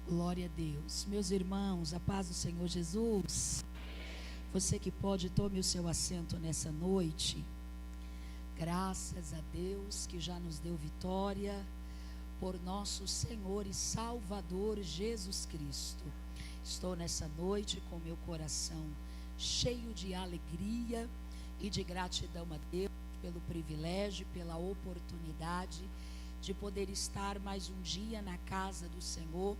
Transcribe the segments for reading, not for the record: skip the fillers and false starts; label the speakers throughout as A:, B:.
A: Glória a Deus. Meus irmãos, a paz do Senhor Jesus. Você que pode, tome o seu assento nessa noite. Graças a Deus que já nos deu vitória por nosso Senhor e Salvador Jesus Cristo. Estou nessa noite com meu coração cheio de alegria e de gratidão a Deus pelo privilégio, pela oportunidade de poder estar mais um dia na casa do Senhor,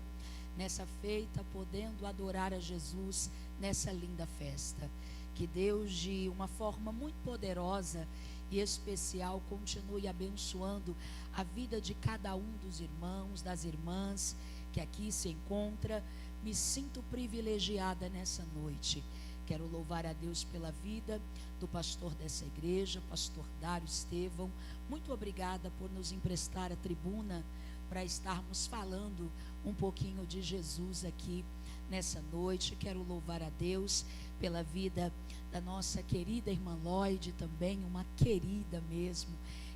A: nessa feita, podendo adorar a Jesus nessa linda festa. Que Deus, de uma forma muito poderosa e especial, continue abençoando a vida de cada um dos irmãos, das irmãs que aqui se encontra. Me sinto privilegiada nessa noite. Quero louvar a Deus pela vida do pastor dessa igreja, pastor Dário Estevão. Muito obrigada por nos emprestar a tribuna para estarmos falando um pouquinho de Jesus aqui nessa noite. Quero louvar a Deus pela vida da nossa querida irmã Lloyd, também uma querida mesmo,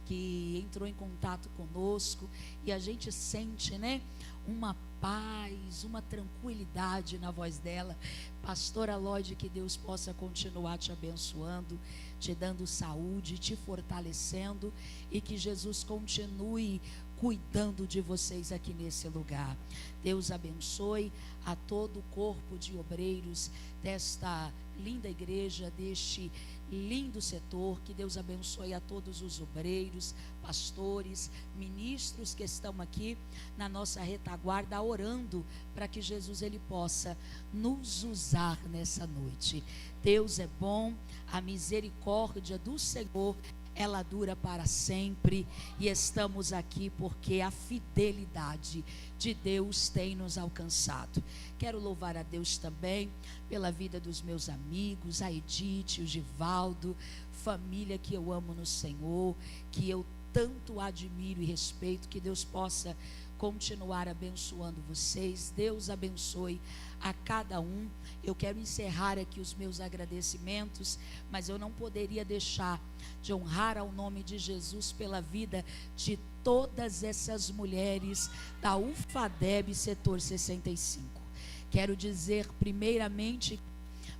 A: que entrou em contato conosco, e a gente sente, né, uma paz, uma tranquilidade na voz dela. Pastora Lloyd, que Deus possa continuar te abençoando, te dando saúde, te fortalecendo, e que Jesus continue cuidando de vocês aqui nesse lugar. Deus abençoe a todo o corpo de obreiros desta linda igreja, deste lindo setor. Que Deus abençoe a todos os obreiros, pastores, ministros que estão aqui na nossa retaguarda, orando para que Jesus ele possa nos usar nessa noite. Deus é bom, a misericórdia do Senhor ela dura para sempre, e estamos aqui porque a fidelidade de Deus tem nos alcançado. Quero louvar a Deus também pela vida dos meus amigos, a Edith, o Givaldo, família que eu amo no Senhor, que eu tanto admiro e respeito. Que Deus possa continuar abençoando vocês. Deus abençoe a cada um. Eu quero encerrar aqui os meus agradecimentos, mas eu não poderia deixar de honrar ao nome de Jesus pela vida de todas essas mulheres da UFADEB setor 65. Quero dizer primeiramente,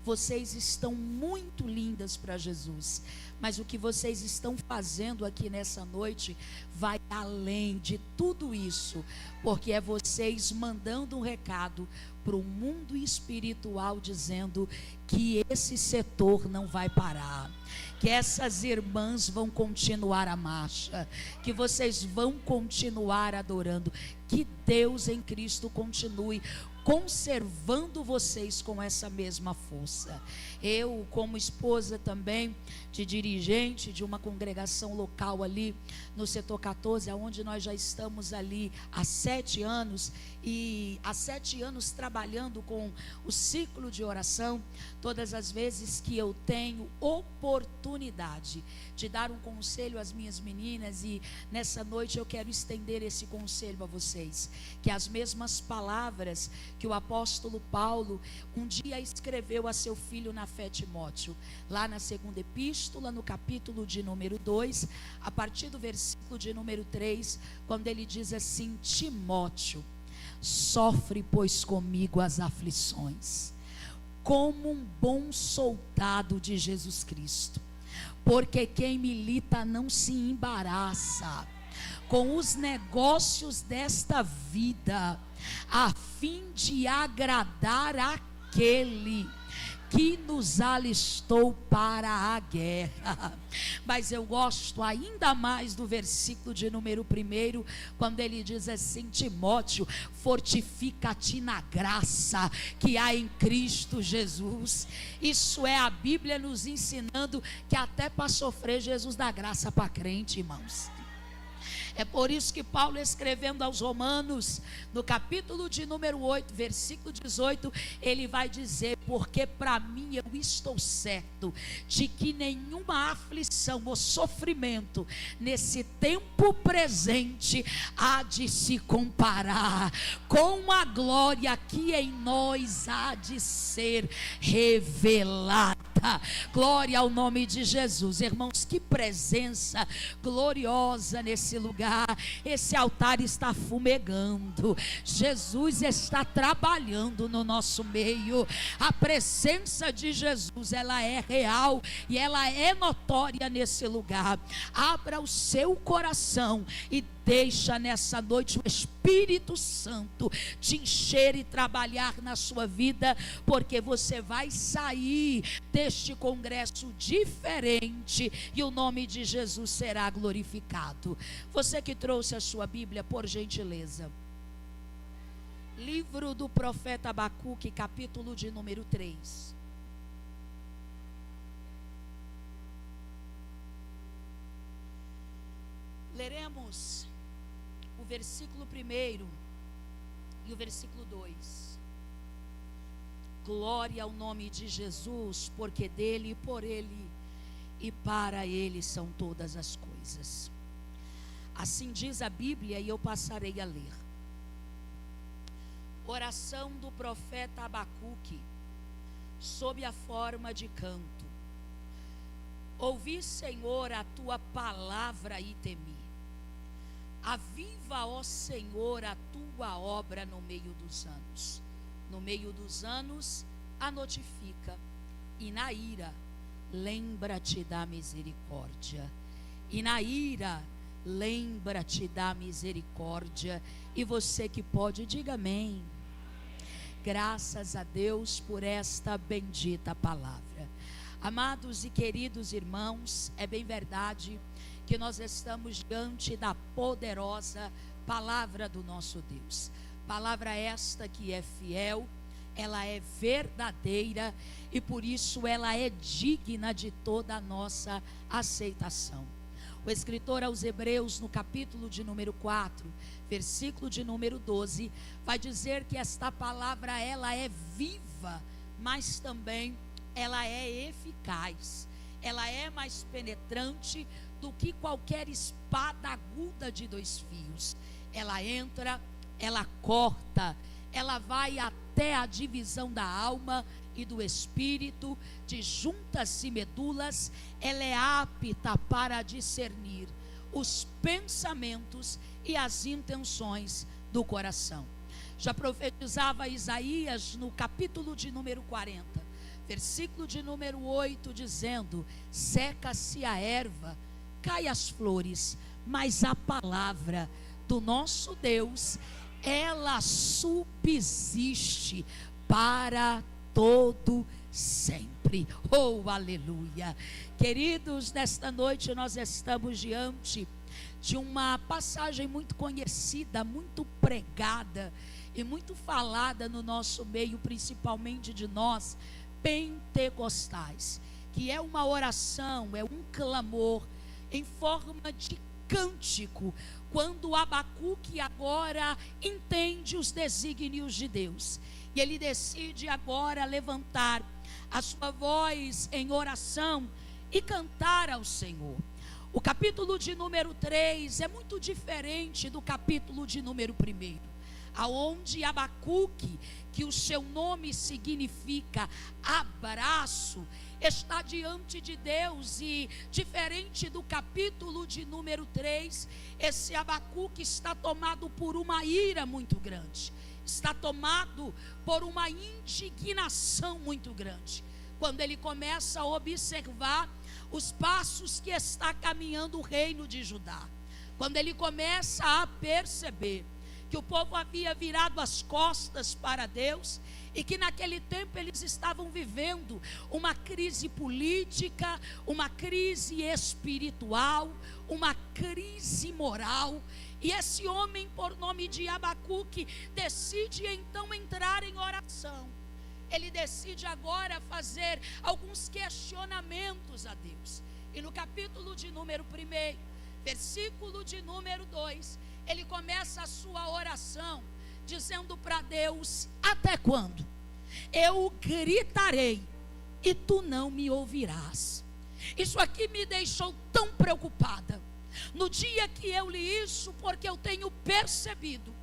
A: vocês estão muito lindas para Jesus, mas o que vocês estão fazendo aqui nessa noite vai além de tudo isso, porque é vocês mandando um recado para o mundo espiritual, dizendo que esse setor não vai parar, que essas irmãs vão continuar a marcha, que vocês vão continuar adorando. Que Deus em Cristo continue conservando vocês com essa mesma força. Eu, como esposa também de dirigente de uma congregação local ali no setor 14, onde nós já estamos ali há 7 anos, e há 7 anos trabalhando com o ciclo de oração, todas as vezes que eu tenho oportunidade de dar um conselho às minhas meninas, e nessa noite eu quero estender esse conselho a vocês, que as mesmas palavras que o apóstolo Paulo um dia escreveu a seu filho na fé, Timóteo, lá na segunda epístola, no capítulo de número 2, a partir do versículo de número 3, quando ele diz assim: Timóteo, sofre pois comigo as aflições, como um bom soldado de Jesus Cristo, porque quem milita não se embaraça com os negócios desta vida, a fim de agradar aquele que nos alistou para a guerra. Mas eu gosto ainda mais do versículo de número 1, quando ele diz assim: Timóteo, fortifica-te na graça que há em Cristo Jesus. Isso é a Bíblia nos ensinando que até para sofrer Jesus dá graça para crente, irmãos. É por isso que Paulo, escrevendo aos Romanos, no capítulo de número 8, versículo 18, ele vai dizer: porque para mim eu estou certo de que nenhuma aflição ou sofrimento nesse tempo presente há de se comparar com a glória que em nós há de ser revelada. bendita. Glória ao nome de Jesus. Irmãos, que presença gloriosa nesse lugar. Esse altar está fumegando. Jesus está trabalhando no nosso meio. A presença de Jesus, ela é real e ela é notória nesse lugar. Abra o seu coração e deixa nessa noite o Espírito Santo te encher e trabalhar na sua vida, porque você vai sair deste congresso diferente e o nome de Jesus será glorificado. Você que trouxe a sua Bíblia, por gentileza. Livro do profeta Abacuque, capítulo de número 3. Leremos o versículo 1 e o versículo 2. Glória ao nome de Jesus, porque dele, por ele e para ele são todas as coisas. Assim diz a Bíblia, e eu passarei a ler. Oração do profeta Abacuque, sob a forma de canto. Ouvi, Senhor, a tua palavra e temi. Aviva, ó Senhor, a tua obra no meio dos anos. No meio dos anos a notifica, e na ira lembra-te da misericórdia. E na ira lembra-te da misericórdia. E você que pode, diga amém. Graças a Deus por esta bendita palavra. Amados e queridos irmãos, é bem verdade que nós estamos diante da poderosa palavra do nosso Deus. Palavra esta que é fiel, ela é verdadeira e por isso ela é digna de toda a nossa aceitação. O escritor aos Hebreus, no capítulo de número 4, versículo de número 12, vai dizer que esta palavra ela é viva, mas também ela é eficaz. Ela é mais penetrante do que qualquer espada aguda de 2 fios. Ela entra, ela corta, ela vai até a divisão da alma e do espírito, de juntas e medulas. Ela é apta para discernir os pensamentos e as intenções do coração. Já profetizava Isaías no capítulo de número 40, versículo de número 8, dizendo: seca-se a erva, cai as flores, mas a palavra do nosso Deus, ela subsiste para todo sempre. Oh, aleluia. Queridos, nesta noite nós estamos diante de uma passagem muito conhecida, muito pregada e muito falada no nosso meio, principalmente de nós pentecostais, que é uma oração, é um clamor em forma de cântico, quando Abacuque agora entende os desígnios de Deus, e ele decide agora levantar a sua voz em oração e cantar ao Senhor. O capítulo de número 3 é muito diferente do capítulo de número 1, aonde Abacuque, que o seu nome significa abraço, está diante de Deus. E diferente do capítulo de número 3, esse Abacuque está tomado por uma ira muito grande, está tomado por uma indignação muito grande, quando ele começa a observar os passos que está caminhando o reino de Judá, quando ele começa a perceber que o povo havia virado as costas para Deus e que naquele tempo eles estavam vivendo uma crise política, uma crise espiritual, uma crise moral. E esse homem, por nome de Abacuque, decide então entrar em oração. Ele decide agora fazer alguns questionamentos a Deus. E no capítulo de número 1, versículo de número 2, ele começa a sua oração dizendo para Deus: até quando eu gritarei e tu não me ouvirás? Isso aqui me deixou tão preocupada no dia que eu li isso, porque eu tenho percebido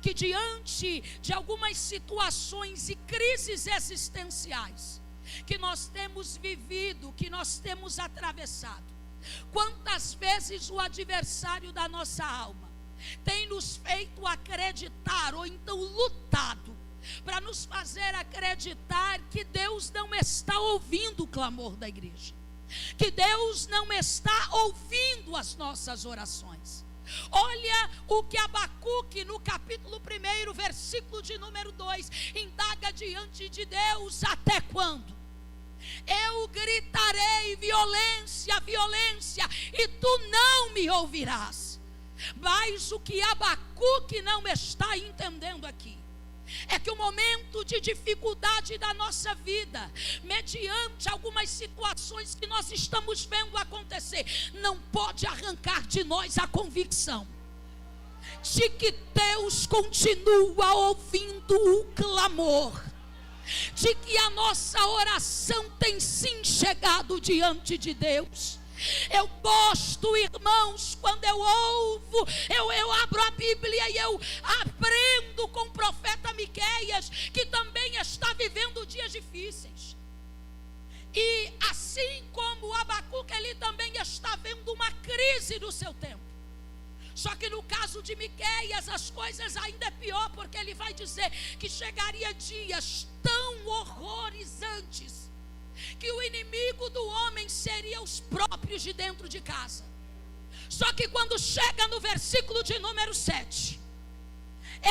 A: que diante de algumas situações e crises existenciais, que nós temos vivido, que nós temos atravessado. Quantas vezes o adversário da nossa alma tem nos feito acreditar, ou então lutado, para nos fazer acreditar que Deus não está ouvindo o clamor da igreja, que Deus não está ouvindo as nossas orações. Olha o que Abacuque, no capítulo 1, versículo de número 2, indaga diante de Deus: até quando? Eu gritarei violência, violência, e tu não me ouvirás. Mas o que Abacuque não está entendendo aqui é que o momento de dificuldade da nossa vida, mediante algumas situações que nós estamos vendo acontecer, não pode arrancar de nós a convicção de que Deus continua ouvindo o clamor, de que a nossa oração tem sim chegado diante de Deus. Eu gosto, irmãos, quando eu abro a Bíblia e eu aprendo com o profeta Miqueias, que também está vivendo dias difíceis. E assim como Abacuque, ele também está vendo uma crise no seu tempo. Só que no caso de Miqueias, as coisas ainda é pior, porque ele vai dizer que chegaria dias tão horrorizantes que o inimigo do homem seria os próprios de dentro de casa. Só que quando chega no versículo de número 7,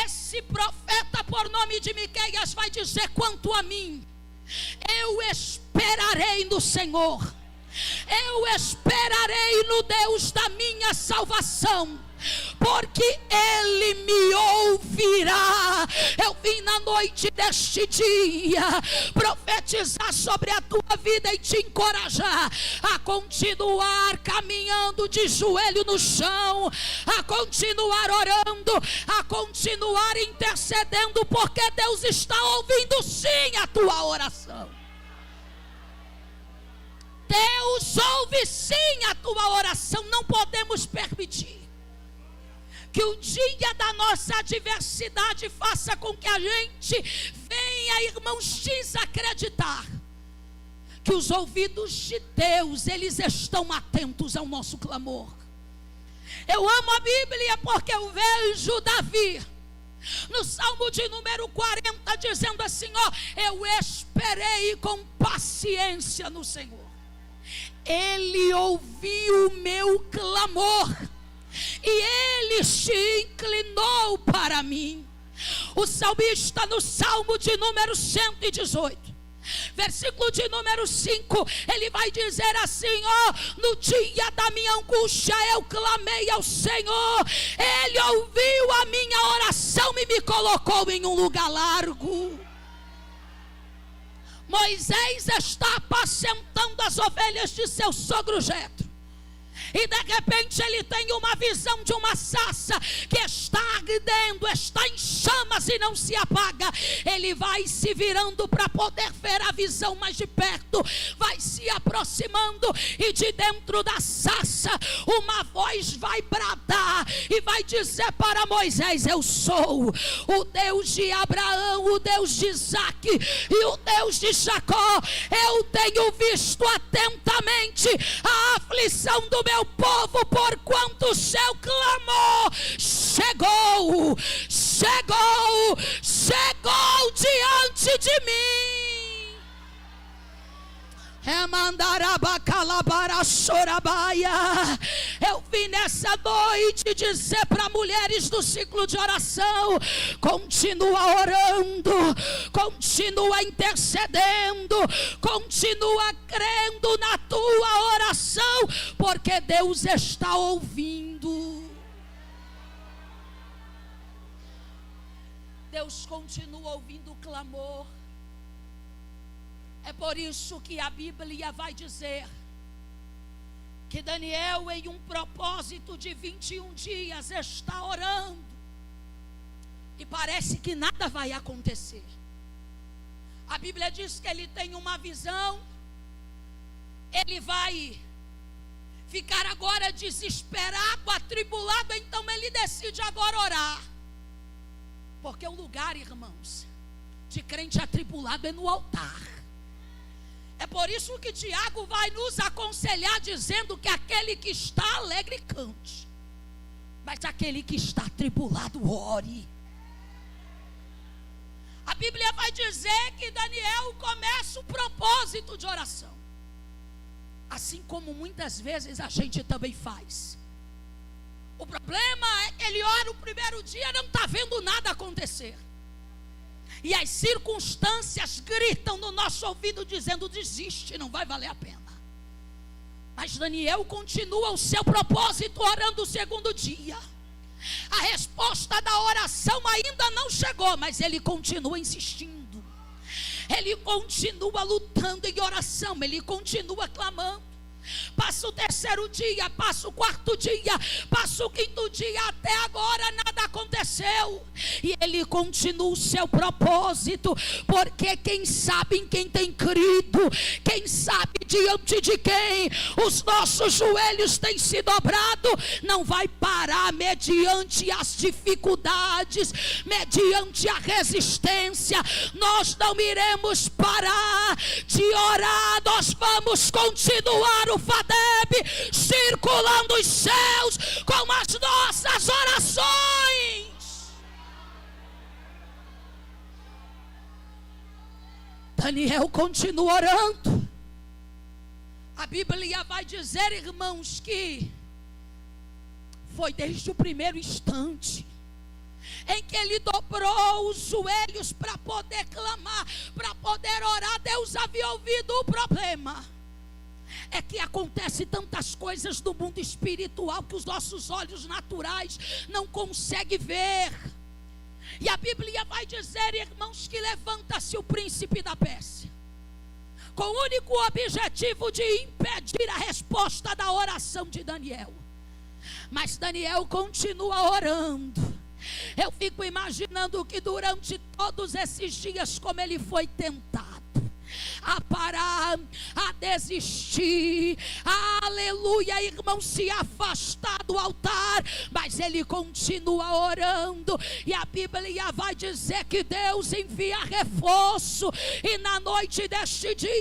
A: esse profeta por nome de Miqueias vai dizer: quanto a mim, eu esperarei no Senhor, eu esperarei no Deus da minha salvação, porque Ele me ouvirá. Eu vim na noite deste dia profetizar sobre a tua vida e te encorajar a continuar caminhando de joelho no chão, a continuar orando, a continuar intercedendo, porque Deus está ouvindo sim a tua oração. Deus ouve sim a tua oração. Não podemos permitir que o dia da nossa adversidade faça com que a gente venha, irmãos, desacreditar que os ouvidos de Deus, eles estão atentos ao nosso clamor. Eu amo a Bíblia porque eu vejo Davi no Salmo de número 40 dizendo assim: ó, eu esperei com paciência no Senhor, Ele ouviu o meu clamor e Ele se inclinou para mim. O salmista, no Salmo de número 118, versículo de número 5, ele vai dizer assim: ó, no dia da minha angústia eu clamei ao Senhor, Ele ouviu a minha oração e me colocou em um lugar largo. Moisés está apacentando as ovelhas de seu sogro Jetro, e de repente ele tem uma visão de uma sarça que está ardendo, está em chamas e não se apaga. Ele vai se virando para poder ver a visão mais de perto, vai se aproximando, e de dentro da sarça uma voz vai bradar e vai dizer para Moisés: eu sou o Deus de Abraão, o Deus de Isaque e o Deus de Jacó. Eu tenho visto atentamente a aflição do meu povo, porquanto o seu clamor chegou diante de mim. Eu vim nessa noite dizer para mulheres do ciclo de oração: continua orando, continua intercedendo, continua crendo na tua oração, porque Deus está ouvindo. Deus continua ouvindo o clamor. É por isso que a Bíblia vai dizer que Daniel, em um propósito de 21 dias, está orando, e parece que nada vai acontecer. A Bíblia diz que ele tem uma visão, ele vai ficar agora desesperado, atribulado, então ele decide agora orar. Porque o lugar, irmãos, de crente atribulado é no altar. por isso que Tiago vai nos aconselhar dizendo que aquele que está alegre cante, mas aquele que está atribulado ore. A Bíblia vai dizer que Daniel começa o propósito de oração, assim como muitas vezes a gente também faz. O problema é que ele ora o primeiro dia e não está vendo nada acontecer, e as circunstâncias gritam no nosso ouvido dizendo: desiste, não vai valer a pena. Mas Daniel continua o seu propósito orando o segundo dia. A resposta da oração ainda não chegou, mas ele continua insistindo, ele continua lutando em oração, ele continua clamando. Passa o terceiro dia, passa o quarto dia, passa o quinto dia, até agora nada aconteceu, e ele continua o seu propósito, porque quem sabe em quem tem crido, quem sabe diante de quem os nossos joelhos têm se dobrado, não vai parar mediante as dificuldades, mediante a resistência. Nós não iremos parar de orar, nós vamos continuar o FADEB circulando os céus com as nossas orações. Daniel continua orando. A Bíblia vai dizer, irmãos, que foi desde o primeiro instante em que ele dobrou os joelhos para poder clamar, para poder orar. Deus havia ouvido o problema. É que acontece tantas coisas no mundo espiritual que os nossos olhos naturais não conseguem ver. E a Bíblia vai dizer, irmãos, que levanta-se o príncipe da Pérsia, com o único objetivo de impedir a resposta da oração de Daniel. Mas Daniel continua orando. Eu fico imaginando que durante todos esses dias, como ele foi tentado a parar, a desistir, aleluia, irmão, se afastar do altar, mas ele continua orando. E a Bíblia vai dizer que Deus envia reforço, e na noite deste dia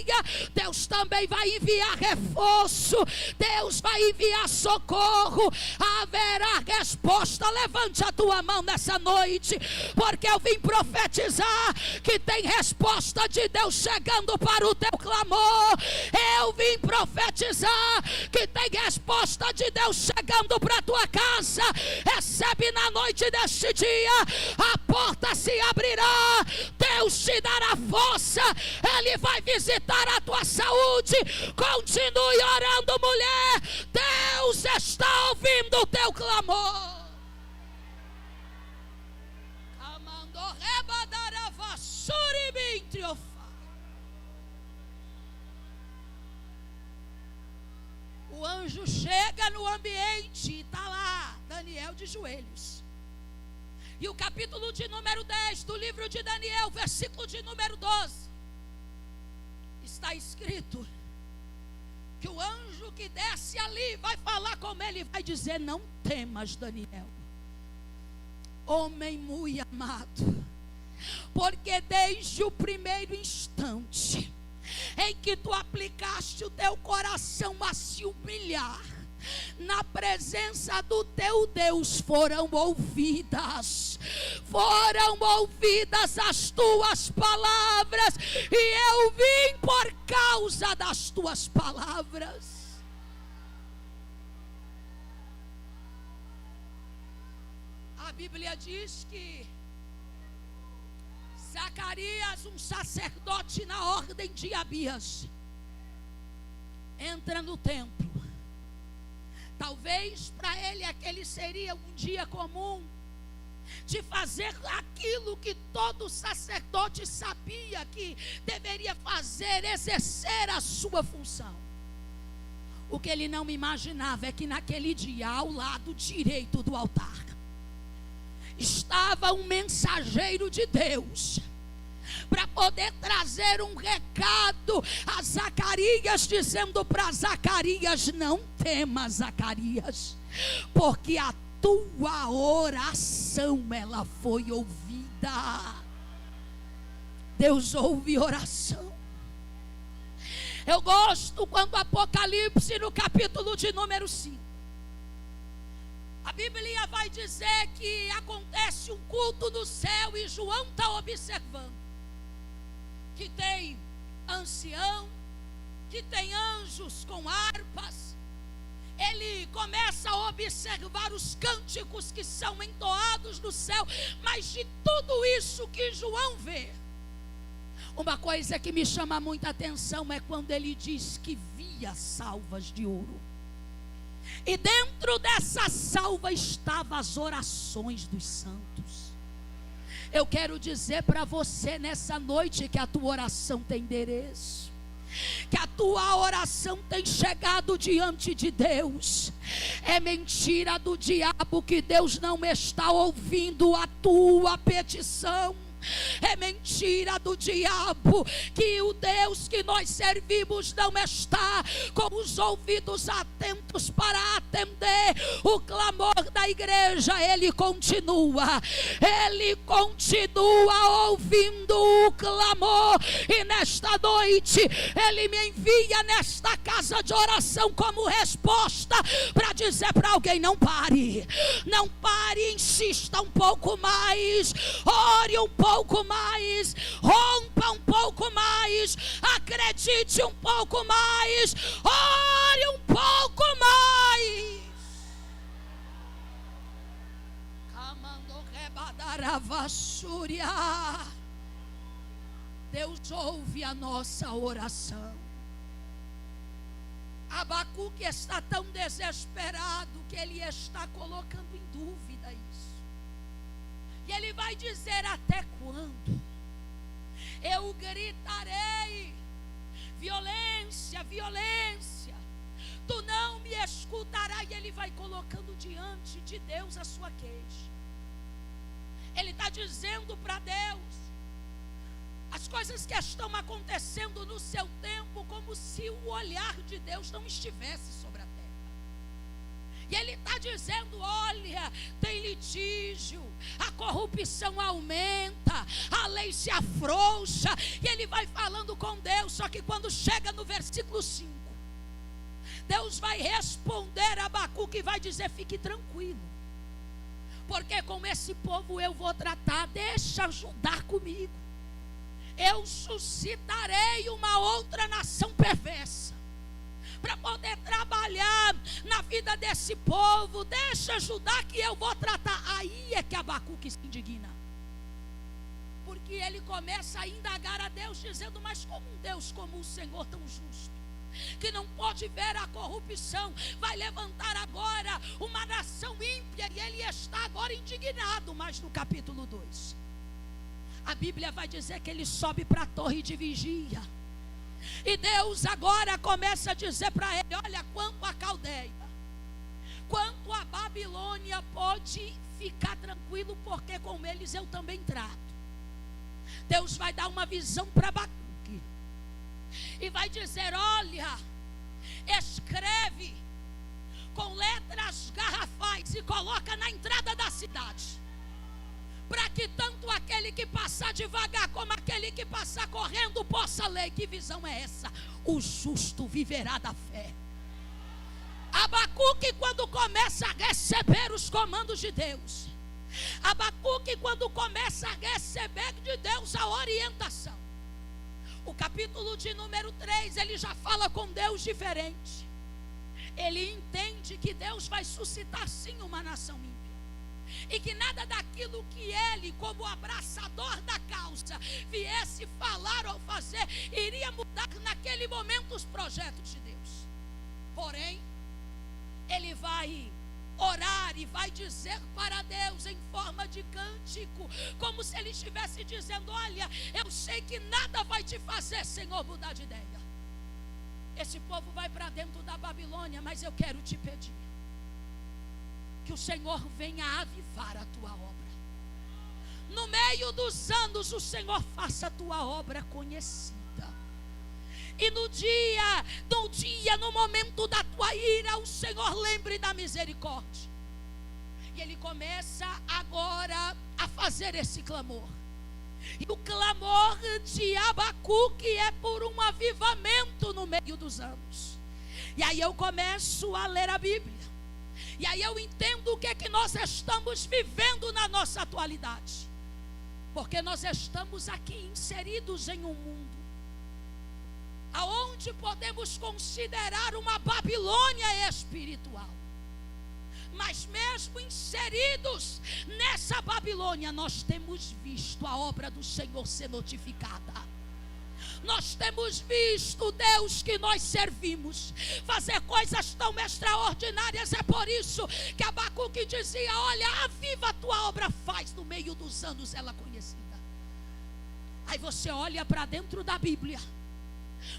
A: Deus também vai enviar reforço, Deus vai enviar socorro, haverá resposta. Levante a tua mão nessa noite, porque eu vim profetizar que tem resposta de Deus chegando para o teu clamor. Eu vim profetizar que tem resposta de Deus chegando para a tua casa. Recebe na noite deste dia, a porta se abrirá, Deus te dará força, Ele vai visitar a tua saúde. Continue orando, mulher, Deus está ouvindo o teu clamor. O anjo chega no ambiente e está lá Daniel de joelhos. E o capítulo de número 10 do livro de Daniel, versículo de número 12, está escrito que o anjo que desce ali vai falar com ele, vai dizer: não temas, Daniel, homem muito amado, porque desde o primeiro instante em que tu aplicaste o teu coração a se humilhar na presença do teu Deus, foram ouvidas as tuas palavras, e eu vim por causa das tuas palavras. A Bíblia diz que Zacarias, um sacerdote na ordem de Abias, entra no templo. Talvez para ele aquele seria um dia comum de fazer aquilo que todo sacerdote sabia que deveria fazer, exercer a sua função. O que ele não imaginava é que naquele dia, ao lado direito do altar, estava um mensageiro de Deus para poder trazer um recado a Zacarias, dizendo para Zacarias: não temas, Zacarias, porque a tua oração ela foi ouvida. Deus ouve oração. Eu gosto quando Apocalipse, no capítulo de número 5, a Bíblia vai dizer que acontece um culto no céu e João está observando que tem ancião, que tem anjos com harpas. Ele começa a observar os cânticos que são entoados no céu, mas de tudo isso que João vê, uma coisa que me chama muita atenção é quando ele diz que via salvas de ouro. E dentro dessa salva estavam as orações dos santos. Eu quero dizer para você nessa noite que a tua oração tem endereço, que a tua oração tem chegado diante de Deus. É mentira do diabo que Deus não está ouvindo a tua petição. É mentira do diabo que o Deus que nós servimos não está com os ouvidos atentos para atender o clamor da igreja. Ele continua ouvindo o clamor, e nesta noite Ele me envia nesta casa de oração como resposta para dizer para alguém: não pare, insista um pouco mais, ore um pouco mais, rompa um pouco mais, acredite um pouco mais, ore um pouco mais. Deus ouve a nossa oração. Abacuque está tão desesperado que ele está colocando em dúvida isso. E ele vai dizer: até quando eu gritarei violência, violência, tu não me escutarás? E ele vai colocando diante de Deus a sua queixa. Ele está dizendo para Deus as coisas que estão acontecendo no seu tempo, como se o olhar de Deus não estivesse sobre a terra. E ele está dizendo: olha, tem litígio, a corrupção aumenta, a lei se afrouxa. E ele vai falando com Deus. Só que quando chega no versículo 5, Deus vai responder a Abacuque e vai dizer: fique tranquilo, porque com esse povo eu vou tratar. Deixa ajudar comigo. Eu suscitarei uma outra nação perversa para poder trabalhar na vida desse povo. Deixa ajudar que eu vou tratar. Aí é que Abacuque se indigna, porque ele começa a indagar a Deus, dizendo: mas como um Deus como o Senhor, tão justo, que não pode ver a corrupção, vai levantar agora uma nação ímpia? E ele está agora indignado. Mas no capítulo 2, a Bíblia vai dizer que ele sobe para a torre de vigia. E Deus agora começa a dizer para ele: olha, quanto a Caldeia, quanto a Babilônia, pode ficar tranquilo, porque com eles eu também trato. Deus vai dar uma visão para Abacuque e vai dizer: olha, escreve com letras garrafais e coloca na entrada da cidade, para que tanto aquele que passar devagar como aquele que passar correndo possa ler. Que visão é essa? O justo viverá da fé. Abacuque, quando começa a receber os comandos de Deus, Abacuque, quando começa a receber de Deus a orientação, o capítulo de número 3, ele já fala com Deus diferente. Ele entende que Deus vai suscitar sim uma nação ímpia, e que nada daquilo que ele, como abraçador da causa, viesse falar ou fazer, iria mudar naquele momento os projetos de Deus. Porém, ele vai orar e vai dizer para Deus em forma de cântico, como se ele estivesse dizendo: olha, eu sei que nada vai te fazer, Senhor, mudar de ideia. Esse povo vai para dentro da Babilônia, mas eu quero te pedir que o Senhor venha avivar a tua obra. No meio dos anos, o Senhor faça a tua obra conhecida. E no momento da tua ira, o Senhor lembre da misericórdia. E ele começa agora a fazer esse clamor. E o clamor de Abacuque é por um avivamento no meio dos anos. E aí eu começo a ler a Bíblia. E aí eu entendo o que é que nós estamos vivendo na nossa atualidade. Porque nós estamos aqui inseridos em um mundo aonde podemos considerar uma Babilônia espiritual. Mas mesmo inseridos nessa Babilônia, nós temos visto a obra do Senhor ser notificada. Nós temos visto o Deus que nós servimos fazer coisas tão extraordinárias. É por isso que Abacuque dizia: olha, aviva a tua obra, faz no meio dos anos ela conhecida. Aí você olha para dentro da Bíblia,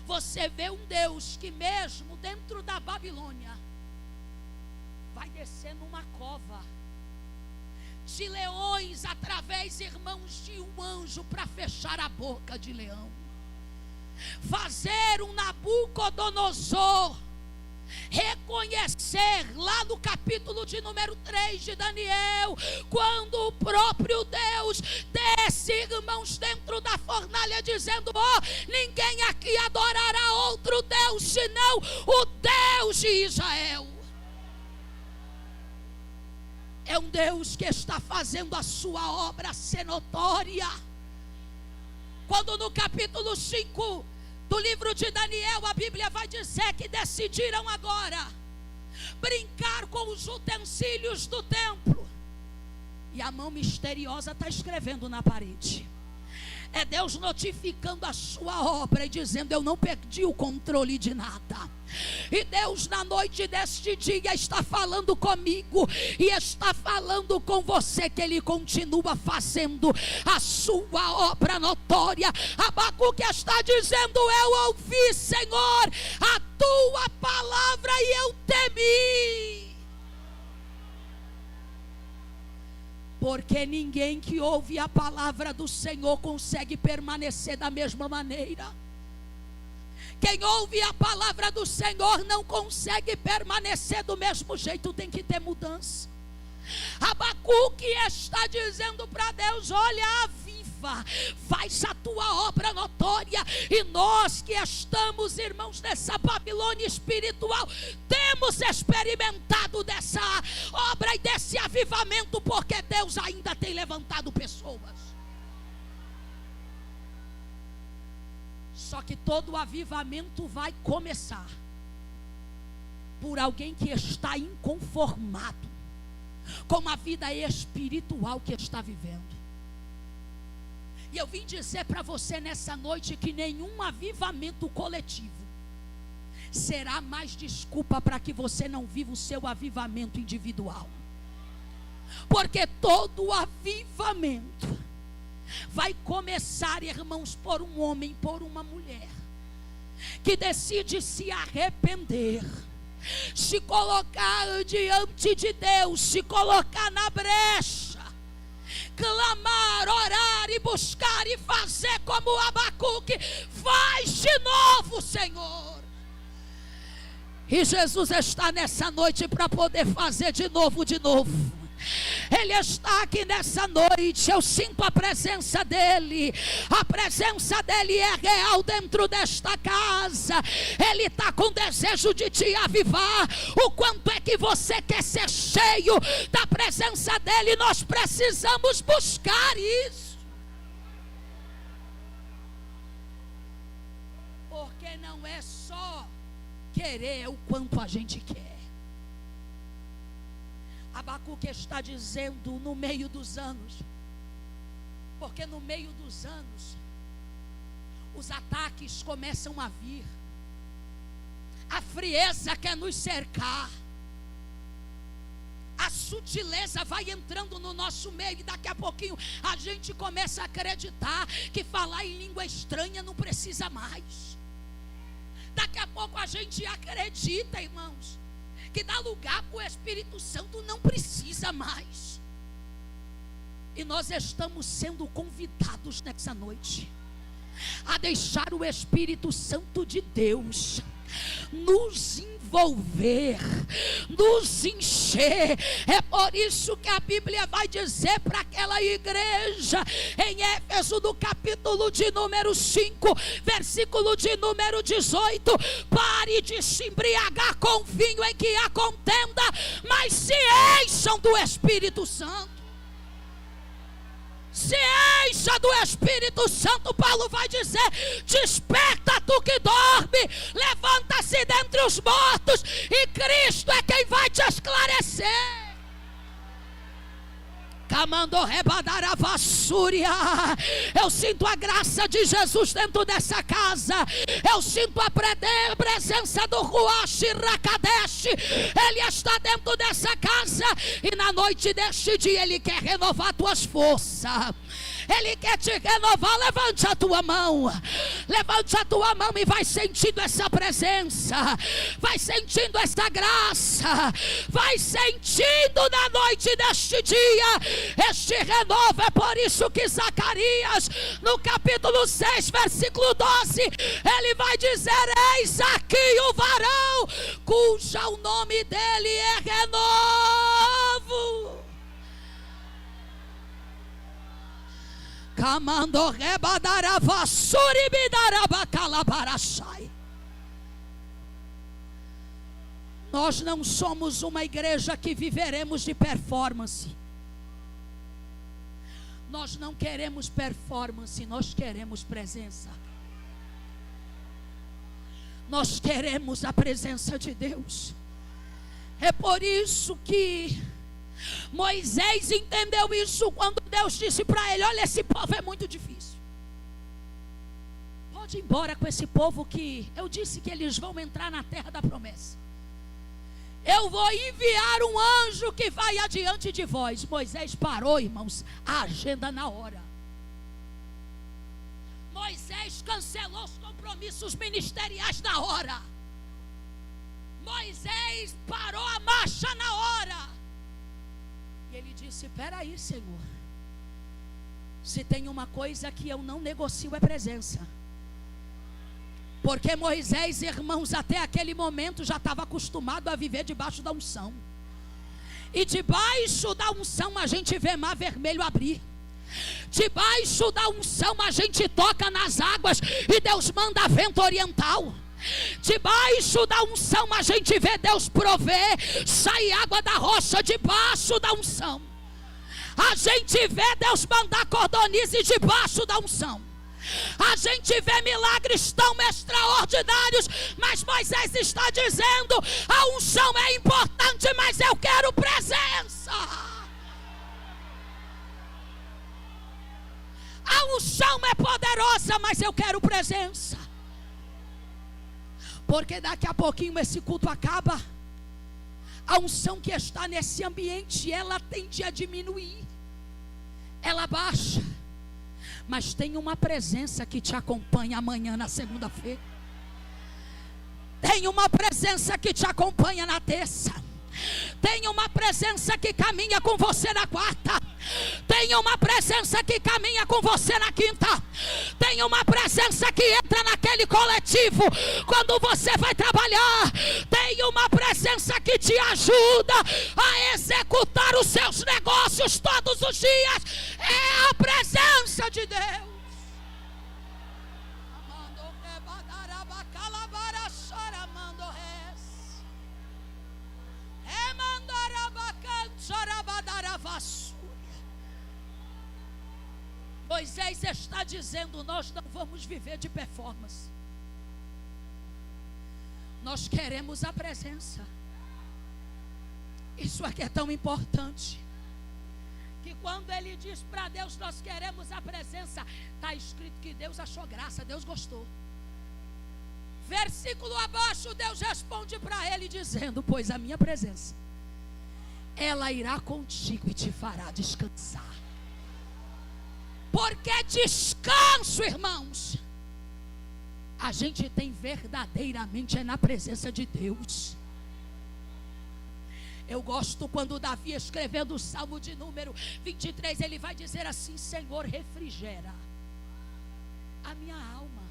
A: você vê um Deus que mesmo dentro da Babilônia vai descer numa cova de leões, através, irmãos, de um anjo para fechar a boca de leão. Fazer um Nabucodonosor reconhecer, lá no capítulo de número 3 de Daniel, quando o próprio Deus desce, irmãos, dentro da fornalha, dizendo: ninguém aqui adorará outro Deus senão o Deus de Israel. É um Deus que está fazendo a sua obra ser notória. Quando no capítulo 5 do livro de Daniel, a Bíblia vai dizer que decidiram agora brincar com os utensílios do templo. E a mão misteriosa está escrevendo na parede. É Deus notificando a sua obra e dizendo: eu não perdi o controle de nada. E Deus, na noite deste dia, está falando comigo e está falando com você, que Ele continua fazendo a sua obra notória. Abacuque está dizendo: eu ouvi, Senhor, a tua palavra e eu temi. Porque ninguém que ouve a palavra do Senhor consegue permanecer da mesma maneira. Quem ouve a palavra do Senhor não consegue permanecer do mesmo jeito, tem que ter mudança. Abacuque está dizendo para Deus: olha, aviva, faz a tua obra notória. E nós que estamos, irmãos, nessa Babilônia espiritual, temos experimentado dessa obra e desse avivamento, porque Deus ainda tem levantado pessoas. Só que todo o avivamento vai começar por alguém que está inconformado com a vida espiritual que está vivendo. E eu vim dizer para você nessa noite que nenhum avivamento coletivo será mais desculpa para que você não viva o seu avivamento individual. Porque todo avivamento vai começar, irmãos, por um homem, por uma mulher que decide se arrepender, se colocar diante de Deus, se colocar na brecha, clamar, orar e buscar e fazer como Abacuque: faz de novo, Senhor. E Jesus está nessa noite para poder fazer de novo. Ele está aqui nessa noite. Eu sinto a presença dele. A presença dele é real dentro desta casa. Ele está com desejo de te avivar. O quanto é que você quer ser cheio da presença dele? Nós precisamos buscar isso. Porque não é só querer, é o quanto a gente quer. Abacuque está dizendo: no meio dos anos, porque no meio dos anos os ataques começam a vir, a frieza quer nos cercar, a sutileza vai entrando no nosso meio, e daqui a pouquinho a gente começa a acreditar que falar em língua estranha não precisa mais. Daqui a pouco a gente acredita, irmãos, que dá lugar para o Espírito Santo não precisa mais. E nós estamos sendo convidados nessa noite a deixar o Espírito Santo de Deus nos envolver, nos encher. É por isso que a Bíblia vai dizer para aquela igreja em Éfeso, no capítulo de número 5, versículo de número 18: pare de se embriagar com vinho em que há contenda, mas se encham do Espírito Santo. Se encha do Espírito Santo. Paulo vai dizer: desperta tu que dorme, levanta-se dentre os mortos, e Cristo é quem vai te esclarecer. Eu sinto a graça de Jesus dentro dessa casa. Eu sinto a presença do Ruach Rakadesh. Ele está dentro dessa casa, e na noite deste dia Ele quer renovar tuas forças. Ele quer te renovar. Levante a tua mão. Levante a tua mão e vai sentindo essa presença. Vai sentindo essa graça. Vai sentindo na noite deste dia este renovo. É por isso que Zacarias, no capítulo 6, versículo 12, ele vai dizer: eis aqui o varão cuja o nome dele é renovo. Nós não somos uma igreja que viveremos de performance. Nós não queremos performance, nós queremos presença. Nós queremos a presença de Deus. É por isso que Moisés entendeu isso quando Deus disse para ele: olha, esse povo é muito difícil. Pode ir embora com esse povo, que eu disse que eles vão entrar na terra da promessa. Eu vou enviar um anjo que vai adiante de vós. Moisés parou, irmãos, a agenda na hora. Moisés cancelou os compromissos ministeriais na hora. Moisés parou a marcha na hora. E ele disse: espera aí, Senhor, se tem uma coisa que eu não negocio é presença. Porque Moisés, irmãos, até aquele momento já estava acostumado a viver debaixo da unção. E debaixo da unção a gente vê mar vermelho abrir. Debaixo da unção a gente toca nas águas e Deus manda vento oriental. Debaixo da unção a gente vê Deus prover, sai água da rocha debaixo da unção. A gente vê Deus mandar cordonizes debaixo da unção. A gente vê milagres tão extraordinários. Mas Moisés está dizendo: a unção é importante, mas eu quero presença. A unção é poderosa, mas eu quero presença. Porque daqui a pouquinho esse culto acaba. A unção que está nesse ambiente, ela tende a diminuir. Ela baixa. Mas tem uma presença que te acompanha amanhã, na segunda-feira. Tem uma presença que te acompanha na terça. Tem uma presença que caminha com você na quarta. Tem uma presença que caminha com você na quinta. Tem uma presença que entra naquele coletivo quando você vai trabalhar. Tem uma presença que te ajuda a executar os seus negócios todos os dias. É a presença de Deus. Moisés está dizendo: nós não vamos viver de performance. Nós queremos a presença. Isso aqui é tão importante, que quando ele diz para Deus: nós queremos a presença, está escrito que Deus achou graça, Deus gostou. Versículo abaixo, Deus responde para ele dizendo: pois a minha presença, ela irá contigo e te fará descansar. Porque descanso, irmãos, a gente tem verdadeiramente na presença de Deus. Eu gosto quando Davi, escrevendo o Salmo de número 23, ele vai dizer assim: Senhor, refrigera a minha alma,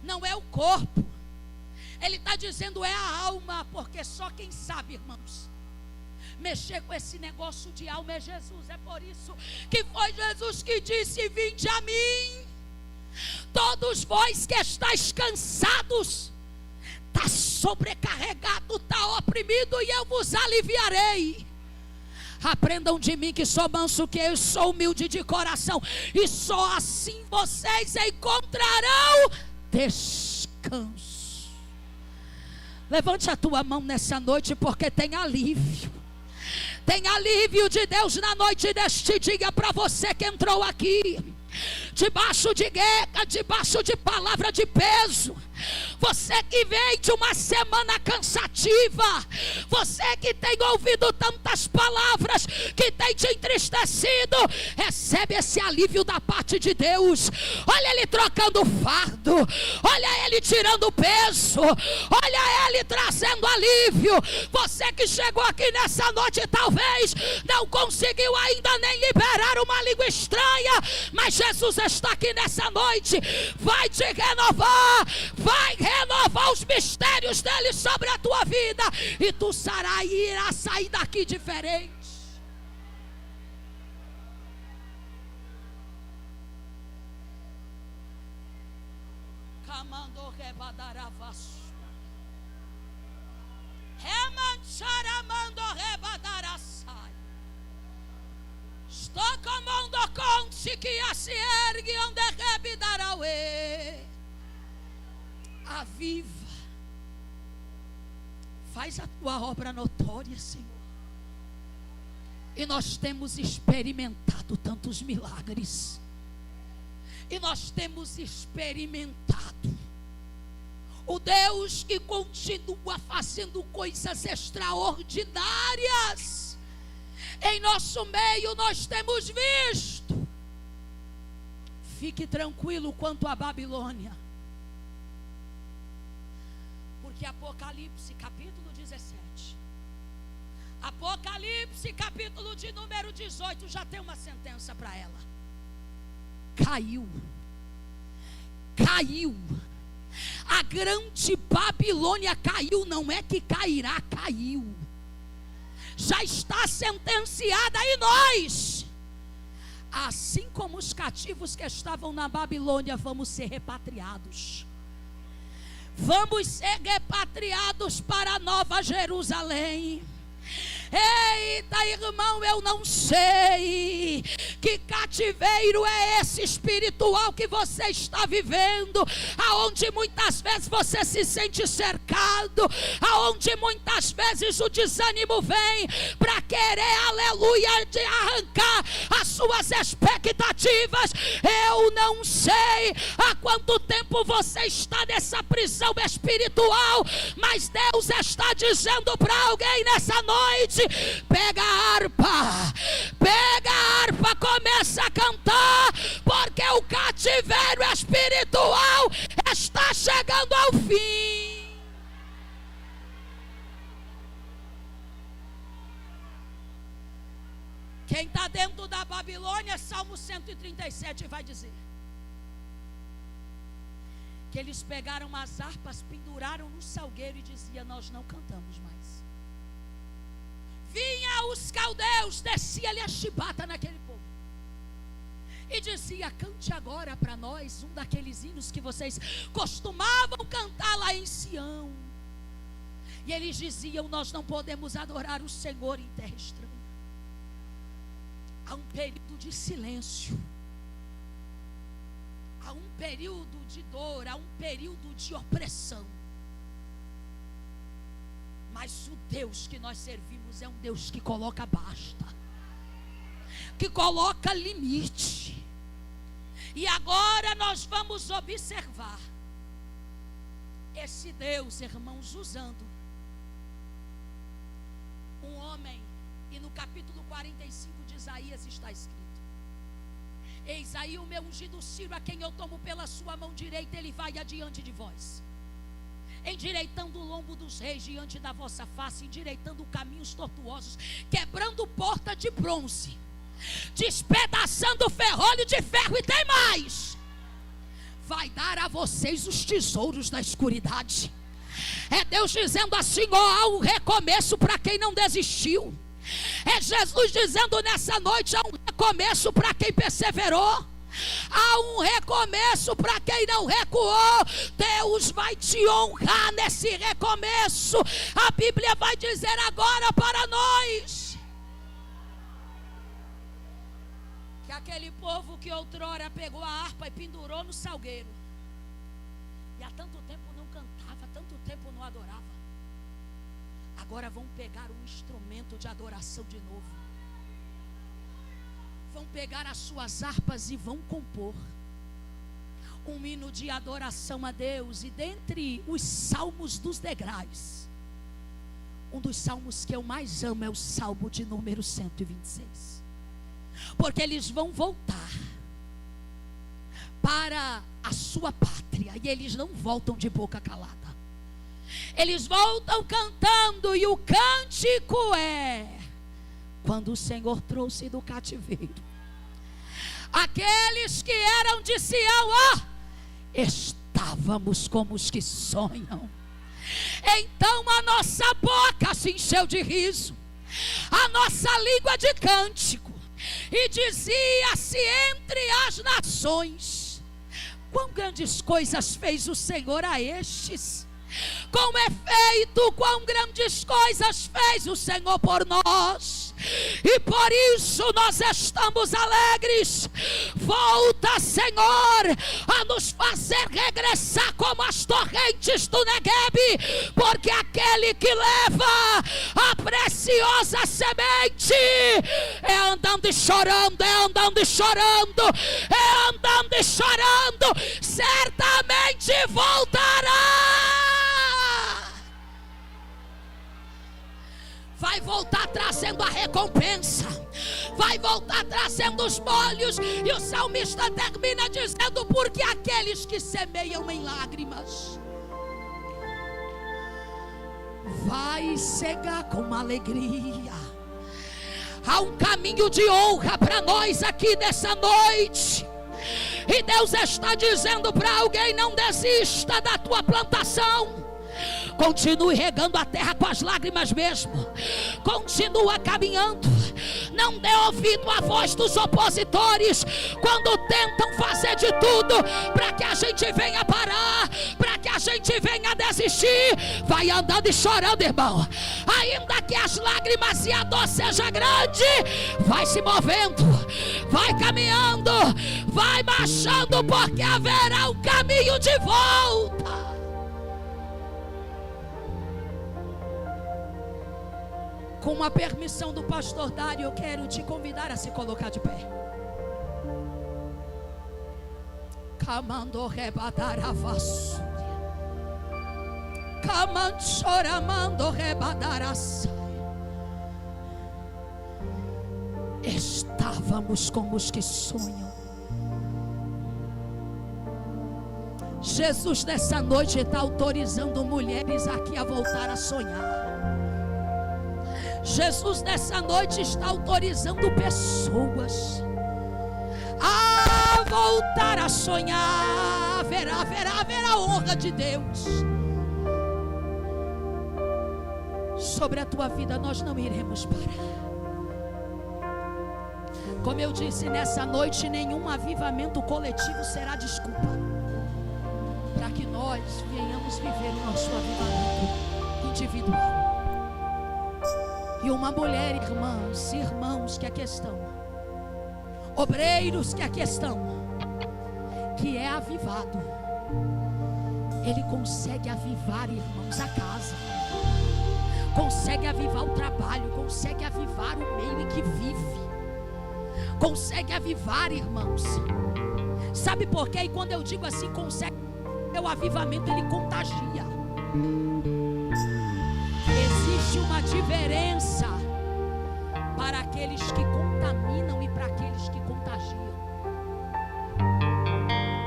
A: não é o corpo. Ele está dizendo é a alma, porque só quem sabe, irmãos, mexer com esse negócio de alma é Jesus. É por isso que foi Jesus que disse: vinde a mim, todos vós que estáis cansados, está sobrecarregado, está oprimido, e eu vos aliviarei. Aprendam de mim que sou manso, que eu sou humilde de coração, e só assim vocês encontrarão descanso. Levante a tua mão nessa noite, porque tem alívio. Tem alívio de Deus na noite deste dia para você que entrou aqui debaixo de guerra, debaixo de palavra de peso. Você que vem de uma semana cansativa, você que tem ouvido tantas palavras que tem te entristecido, recebe esse alívio da parte de Deus. Olha Ele trocando fardo, olha Ele tirando peso, olha Ele trazendo alívio. Você que chegou aqui nessa noite, talvez não conseguiu ainda nem liberar uma língua estranha, mas Jesus está aqui nessa noite, vai te renovar, vai renovar os mistérios dele sobre a tua vida, e tu irá sair daqui diferente. Camando rebadaravaço, remancharamando rebadaraçai. Estou comando conte que a se ergue onde rebidarauê. Aviva, faz a tua obra notória, Senhor. E nós temos experimentado tantos milagres, e nós temos experimentado o Deus que continua fazendo coisas extraordinárias em nosso meio. Nós temos visto. Fique tranquilo quanto à Babilônia, porque Apocalipse capítulo 17, Apocalipse capítulo de número 18 já tem uma sentença para ela. Caiu. A grande Babilônia caiu, não é que cairá, caiu. Já está sentenciada, e nós, assim como os cativos que estavam na Babilônia, vamos ser repatriados. Vamos ser repatriados para a Nova Jerusalém. Eita, irmão, eu não sei que cativeiro é esse espiritual que você está vivendo, aonde muitas vezes você se sente cercado, aonde muitas vezes o desânimo vem para querer, aleluia, de arrancar as suas expectativas. Eu não sei há quanto tempo você está nessa prisão espiritual, mas Deus está dizendo para alguém nessa noite: pega a harpa, começa a cantar, porque o cativeiro espiritual está chegando ao fim. Quem está dentro da Babilônia, Salmo 137 vai dizer que eles pegaram as harpas, penduraram no salgueiro e dizia: nós não cantamos mais. Vinha os caldeus, descia-lhe a chibata naquele povo e dizia: cante agora para nós um daqueles hinos que vocês costumavam cantar lá em Sião. E eles diziam: nós não podemos adorar o Senhor em terra estranha. Há um período de silêncio, há um período de dor, há um período de opressão. Mas o Deus que nós servimos é um Deus que coloca basta, que coloca limite. E agora nós vamos observar esse Deus, irmãos, usando um homem. E no capítulo 45 de Isaías está escrito: eis aí o meu ungido Ciro, a quem eu tomo pela sua mão direita, ele vai adiante de vós, endireitando o lombo dos reis diante da vossa face, endireitando caminhos tortuosos, quebrando porta de bronze, despedaçando ferrolho de ferro. E tem mais: vai dar a vocês os tesouros da escuridade. É Deus dizendo assim: ó, há um recomeço para quem não desistiu. É Jesus dizendo nessa noite: há um recomeço para quem perseverou. Há um recomeço para quem não recuou. Deus vai te honrar nesse recomeço. A Bíblia vai dizer agora para nós que aquele povo que outrora pegou a harpa e pendurou no salgueiro, e há tanto tempo não cantava, tanto tempo não adorava, agora vão pegar um instrumento de adoração de novo. Vão pegar as suas harpas e vão compor um hino de adoração a Deus. E dentre os salmos dos degraus, um dos salmos que eu mais amo é o salmo de número 126, porque eles vão voltar para a sua pátria, e eles não voltam de boca calada, eles voltam cantando. E o cântico é: quando o Senhor trouxe do cativeiro aqueles que eram de Sião, ó, estávamos como os que sonham. Então a nossa boca se encheu de riso, a nossa língua de cântico, e dizia-se entre as nações: quão grandes coisas fez o Senhor a estes. Com efeito, quão grandes coisas fez o Senhor por nós, e por isso nós estamos alegres. Volta, Senhor, a nos fazer regressar como as torrentes do Neguebe, porque aquele que leva a preciosa semente é andando e chorando, é andando e chorando, é andando e chorando, certamente voltará. Vai voltar trazendo a recompensa, vai voltar trazendo os molhos. E o salmista termina dizendo: porque aqueles que semeiam em lágrimas vai cegar com alegria. Há um caminho de honra para nós aqui nessa noite, e Deus está dizendo para alguém: não desista da tua plantação. Continue regando a terra com as lágrimas mesmo. Continua caminhando. Não dê ouvido à voz dos opositores quando tentam fazer de tudo para que a gente venha parar, para que a gente venha desistir. Vai andando e chorando, irmão. Ainda que as lágrimas e a dor seja grande, vai se movendo, vai caminhando, vai marchando, porque haverá um caminho de volta. Com a permissão do pastor Dário, eu quero te convidar a se colocar de pé. Camando rebadaravassúria, camando choramando rebadarassa. Estávamos como os que sonham. Jesus nessa noite está autorizando mulheres aqui a voltar a sonhar. Jesus nessa noite está autorizando pessoas a voltar a sonhar. Haverá a honra de Deus sobre a tua vida. Nós não iremos parar. Como eu disse, nessa noite nenhum avivamento coletivo será desculpa para que nós venhamos viver o nosso avivamento individual. E uma mulher, irmãs e irmãos que aqui estão, obreiros que aqui estão, que é avivado, ele consegue avivar, irmãos, a casa, consegue avivar o trabalho, consegue avivar o meio em que vive, consegue avivar, irmãos. Sabe por quê? E quando eu digo assim, consegue, o avivamento ele contagia. Existe uma diferença para aqueles que contaminam e para aqueles que contagiam.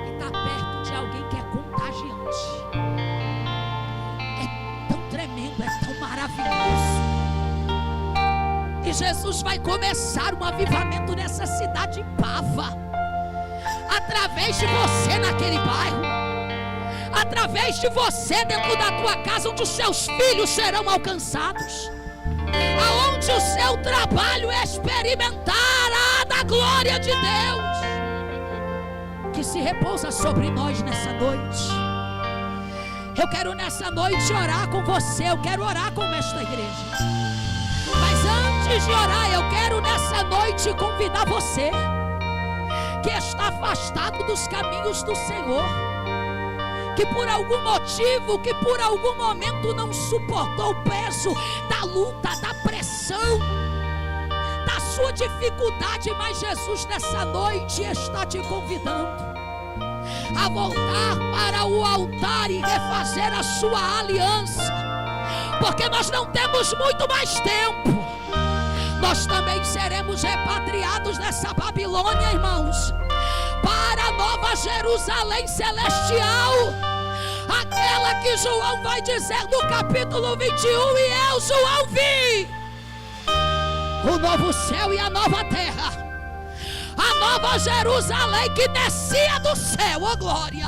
A: E está perto de alguém que é contagiante. É tão tremendo, é tão maravilhoso. E Jesus vai começar um avivamento nessa cidade pava, através de você naquele bairro. através de você dentro da tua casa, onde os seus filhos serão alcançados, aonde o seu trabalho experimentará da glória de Deus, que se repousa sobre nós nessa noite. Eu quero nessa noite orar com você, eu quero orar com esta igreja. Mas antes de orar, eu quero nessa noite convidar você que está afastado dos caminhos do Senhor, que por algum motivo, que por algum momento não suportou o peso da luta, da pressão, da sua dificuldade, mas Jesus nessa noite está te convidando a voltar para o altar e refazer a sua aliança, porque nós não temos muito mais tempo. Nós também seremos repatriados nessa Babilônia, irmãos, para a nova Jerusalém celestial, aquela que João vai dizer no capítulo 21, e eu, João, vi o novo céu e a nova terra, a nova Jerusalém que descia do céu, oh glória.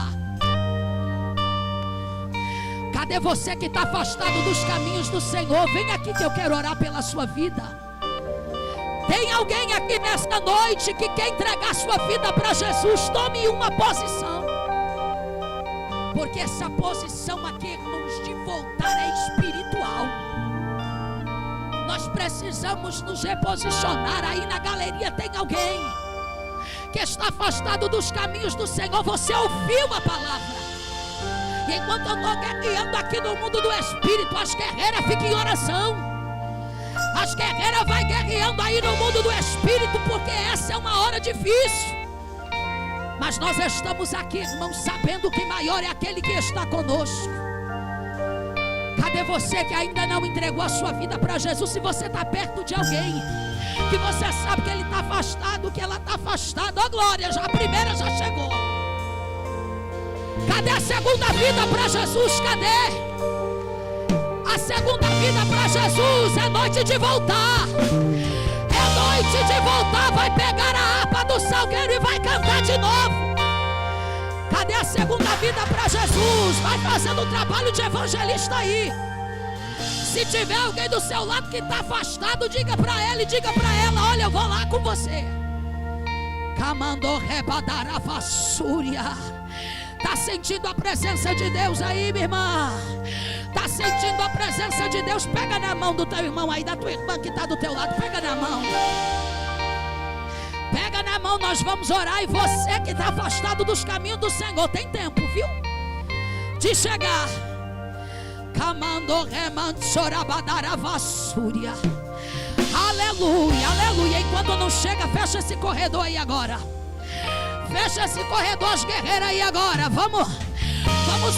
A: Cadê você que está afastado dos caminhos do Senhor? Vem aqui que eu quero orar pela sua vida. Tem alguém aqui nesta noite que quer entregar sua vida para Jesus? Tome uma posição, porque essa posição aqui, irmãos, de voltar é espiritual. Nós precisamos nos reposicionar. Aí na galeria tem alguém que está afastado dos caminhos do Senhor. Você ouviu a palavra, e enquanto eu estou guerreando aqui no mundo do Espírito, as guerreiras ficam em oração. As guerreiras vai guerreando aí no mundo do Espírito, porque essa é uma hora difícil. Mas nós estamos aqui, irmãos, sabendo que maior é aquele que está conosco. Cadê você que ainda não entregou a sua vida para Jesus? Se você está perto de alguém que você sabe que ele está afastado, que ela está afastada, ó glória, já a primeira já chegou. Cadê a segunda vida para Jesus? Cadê? A segunda vida para Jesus é noite de voltar. É noite de voltar. Vai pegar a harpa do salgueiro e vai cantar de novo. Cadê a segunda vida para Jesus? Vai fazendo o trabalho de evangelista aí. Se tiver alguém do seu lado que está afastado, diga para ele, diga para ela: olha, eu vou lá com você. Camandou rebadar a vassúria. Está sentindo a presença de Deus aí, minha irmã? Está sentindo a presença de Deus? Pega na mão do teu irmão aí, da tua irmã que está do teu lado. Pega na mão. Pega na mão, nós vamos orar. E você que está afastado dos caminhos do Senhor, tem tempo, viu? De chegar. Camando remando chorabadara vassúria. Aleluia, aleluia. Enquanto não chega, fecha esse corredor aí agora. Fecha esse corredor, as guerreiras aí agora. Vamos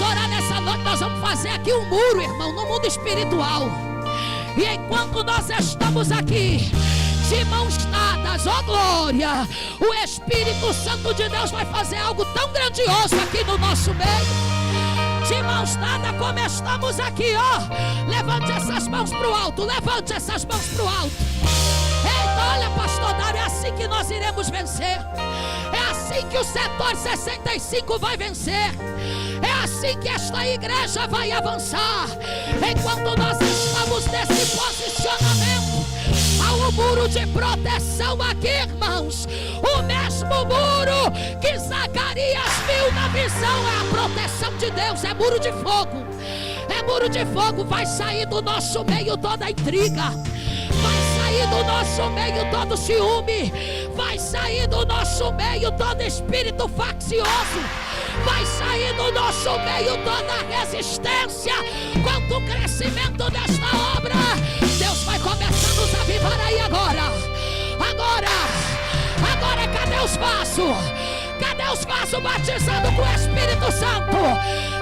A: orar nessa noite. Nós vamos fazer aqui um muro, irmão, no mundo espiritual. E enquanto nós estamos aqui de mãos dadas, ó glória, o Espírito Santo de Deus vai fazer algo tão grandioso aqui no nosso meio. De mãos dadas, como estamos aqui, ó. Levante essas mãos para o alto. Levante essas mãos para o alto. Eita, olha, pastor Dário, é assim que nós iremos vencer. É assim que o setor 65 vai vencer. É assim que esta igreja vai avançar. Enquanto nós estamos nesse posicionamento, há um muro de proteção aqui, irmãos. O mesmo muro que Zacarias viu na visão. É a proteção de Deus, é muro de fogo. É muro de fogo. Vai sair do nosso meio toda intriga. Vai sair do nosso meio todo ciúme. Vai sair do nosso meio todo espírito faccioso. Vai sair do nosso meio toda resistência quanto o crescimento desta obra. Deus vai começar a nos avivar aí agora. Agora, cadê os vasos? Cadê os vasos batizados com o Espírito Santo?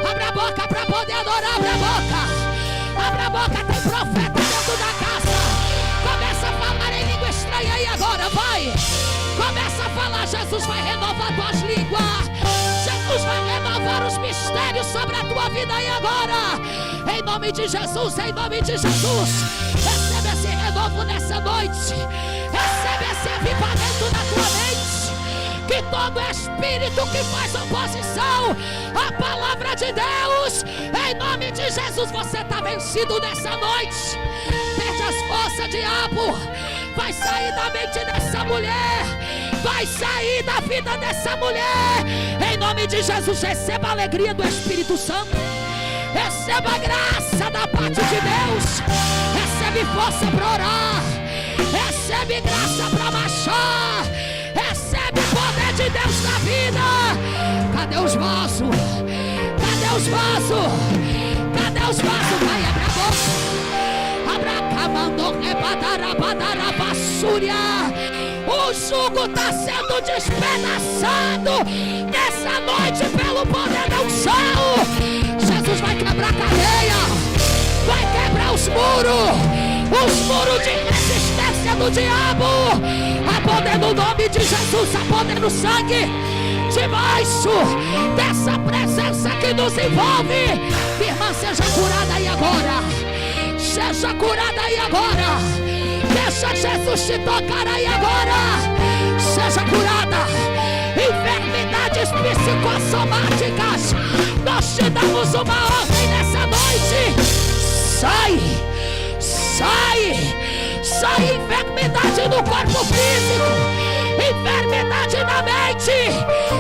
A: Abra a boca para poder adorar. Abra a boca. Abra a boca, tem profeta dentro da casa. Começa a falar em língua estranha aí agora, vai. Começa a falar, Jesus vai renovar tuas línguas. Jesus vai renovar os mistérios sobre a tua vida aí agora. Em nome de Jesus, em nome de Jesus. Recebe esse renovo nessa noite. Recebe esse avivamento na tua mente. Que todo espírito que faz oposição à palavra de Deus Jesus. Em nome de Jesus, você está vencido nessa noite. Perde as forças, diabo. Vai sair da mente dessa mulher. Vai sair da vida dessa mulher. Em nome de Jesus, receba a alegria do Espírito Santo. Receba a graça da parte de Deus. Recebe força para orar. Recebe graça para marchar. Recebe o poder de Deus na vida. Cadê os vasos? Cadê os vasos? Cadê os vasos? Vai, abre a boca. Abra camando rebadarabadarabasúria. O jugo está sendo despedaçado nessa noite pelo poder da unção. Jesus vai quebrar a cadeia. Vai quebrar os muros de resistência do diabo. A poder no nome de Jesus, a poder no sangue. Debaixo dessa presença que nos envolve. Irmã, seja curada aí agora. Seja curada aí agora. Deixa Jesus te tocar aí agora. Seja curada. Enfermidades psicossomáticas, nós te damos uma ordem nessa noite. Sai. Sai enfermidade no corpo físico. Enfermidade na mente.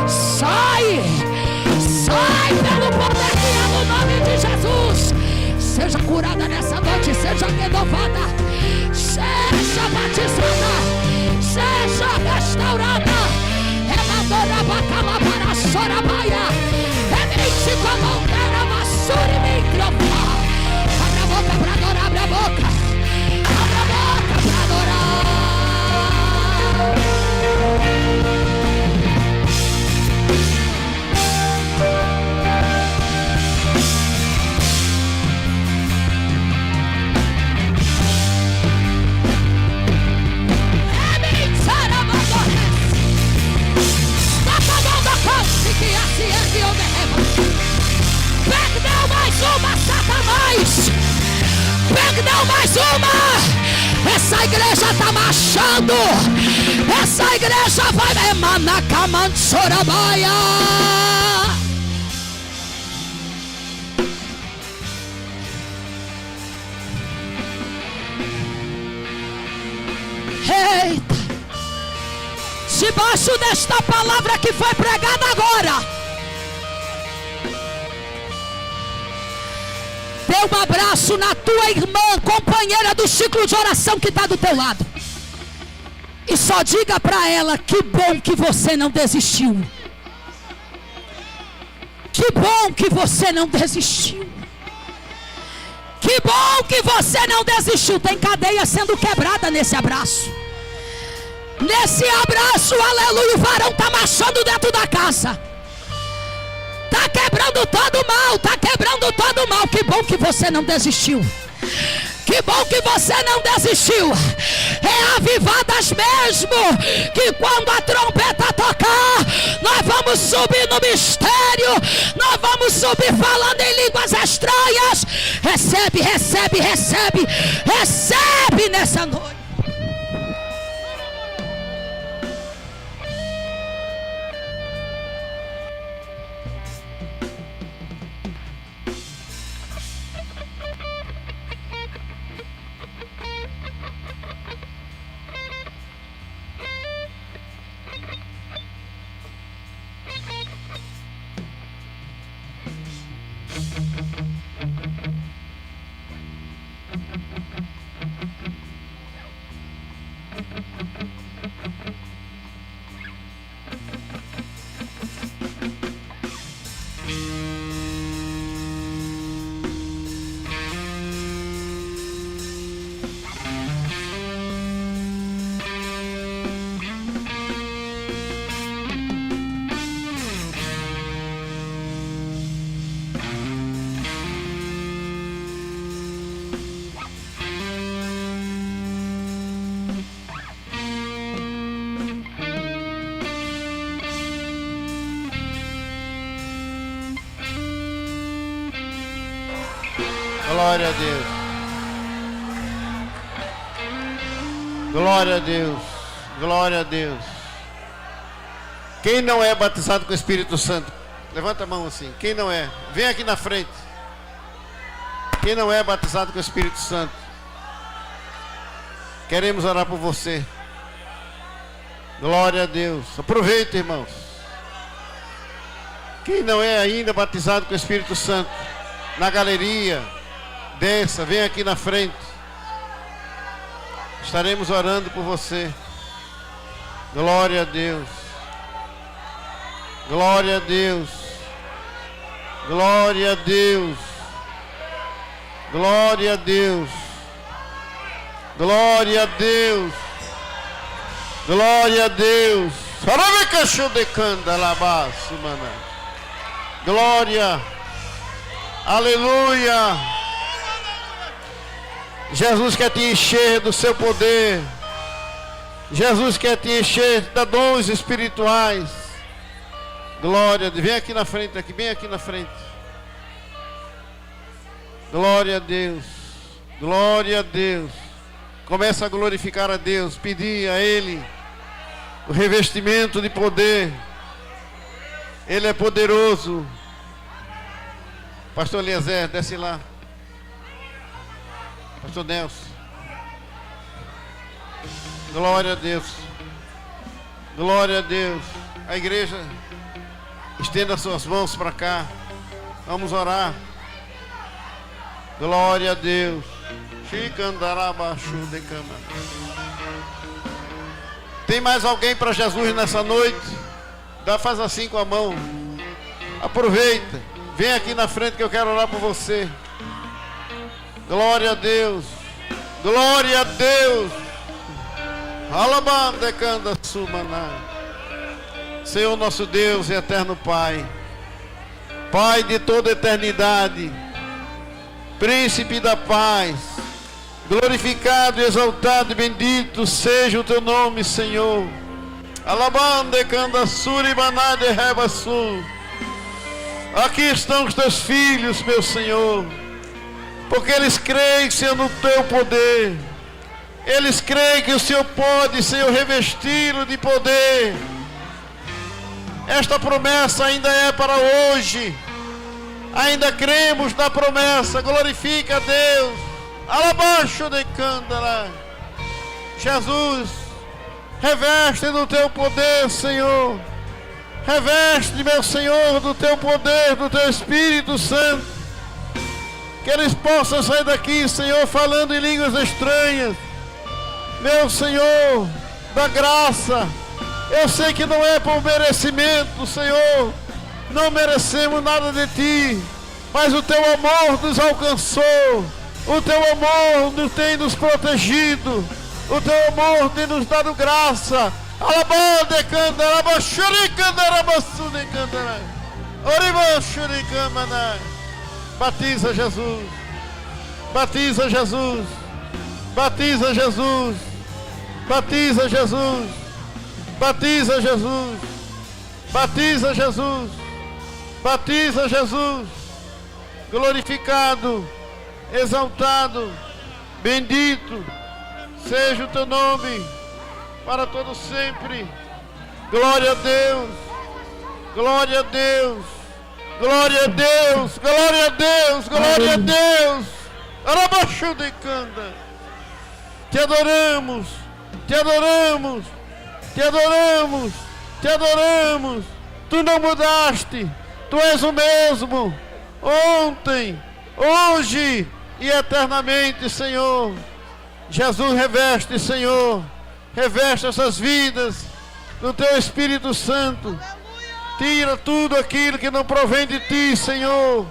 A: Sai pelo poder que há no nome de Jesus. Seja curada nessa noite. Seja renovada. Seja batizada. Seja restaurada. Remadora bacala para Sorabaia. Remente com a mão dela, vassoura e microfone. Abre a boca para adorar, abre a boca. Abre a boca para adorar. Perdeu mais uma, Satanás. Perdeu mais uma. Essa igreja está marchando. Essa igreja vai Manacamantsorabaia. Eita. Debaixo desta palavra que foi pregada agora, dê um abraço na tua irmã, companheira do ciclo de oração que está do teu lado. E só diga para ela: que bom que você não desistiu. Que bom que você não desistiu. Que bom que você não desistiu. Tem cadeia sendo quebrada nesse abraço. Nesse abraço, aleluia, o varão está marchando dentro da casa. Está quebrando todo o mal, está quebrando todo o mal. Que bom que você não desistiu. Que bom que você não desistiu. É avivadas mesmo, que quando a trombeta tocar, nós vamos subir no mistério. Nós vamos subir falando em línguas estranhas. Recebe, recebe, recebe. Recebe nessa noite.
B: Glória a Deus. Glória a Deus. Glória a Deus. Quem não é batizado com o Espírito Santo? Levanta a mão assim. Quem não é? Vem aqui na frente. Quem não é batizado com o Espírito Santo, queremos orar por você. Glória a Deus. Aproveita, irmãos. Quem não é ainda batizado com o Espírito Santo, na galeria, desça, vem aqui na frente. Estaremos orando por você. Glória a Deus. Glória a Deus. Glória a Deus. Glória a Deus. Glória a Deus. Glória a Deus. Glória. Aleluia. Jesus quer te encher do seu poder. Jesus quer te encher de dons espirituais. Glória a Deus. Vem aqui na frente, aqui, bem aqui na frente. Glória a Deus. Glória a Deus. Começa a glorificar a Deus, pedir a Ele o revestimento de poder. Ele é poderoso. Pastor Eliezer, desce lá. Pastor Nelson. Glória a Deus. Glória a Deus. A igreja, estenda suas mãos para cá. Vamos orar. Glória a Deus. Tem mais alguém para Jesus nessa noite? Faz assim com a mão. Aproveita. Vem aqui na frente que eu quero orar por você. Glória a Deus. Glória a Deus. Senhor nosso Deus e eterno Pai, Pai de toda eternidade, Príncipe da paz, glorificado, exaltado e bendito seja o teu nome, Senhor. Aqui estão os teus filhos, meu Senhor, porque eles creem, Senhor, no teu poder. Eles creem que o Senhor pode, Senhor, revesti-lo de poder. Esta promessa ainda é para hoje. Ainda cremos na promessa. Glorifica a Deus. Alabaixo de cândara. Jesus, reveste do teu poder, Senhor. Reveste, meu Senhor, do teu poder, do teu Espírito Santo. Que eles possam sair daqui, Senhor, falando em línguas estranhas. Meu Senhor, da graça. Eu sei que não é por merecimento, Senhor. Não merecemos nada de Ti. Mas o Teu amor nos alcançou. O Teu amor tem nos protegido. O Teu amor tem nos dado graça. Batiza Jesus. Batiza Jesus. Batiza Jesus. Batiza Jesus. Batiza Jesus. Batiza Jesus. Batiza Jesus. Glorificado, exaltado, bendito seja o teu nome para todo sempre. Glória a Deus. Glória a Deus. Glória a Deus. Glória a Deus. Glória a Deus. Arabaxu de canda. Te adoramos. Te adoramos. Te adoramos, te adoramos. Tu não mudaste, Tu és o mesmo, ontem, hoje e eternamente, Senhor. Jesus, reveste, Senhor, reveste essas vidas do Teu Espírito Santo. Tira tudo aquilo que não provém de Ti, Senhor.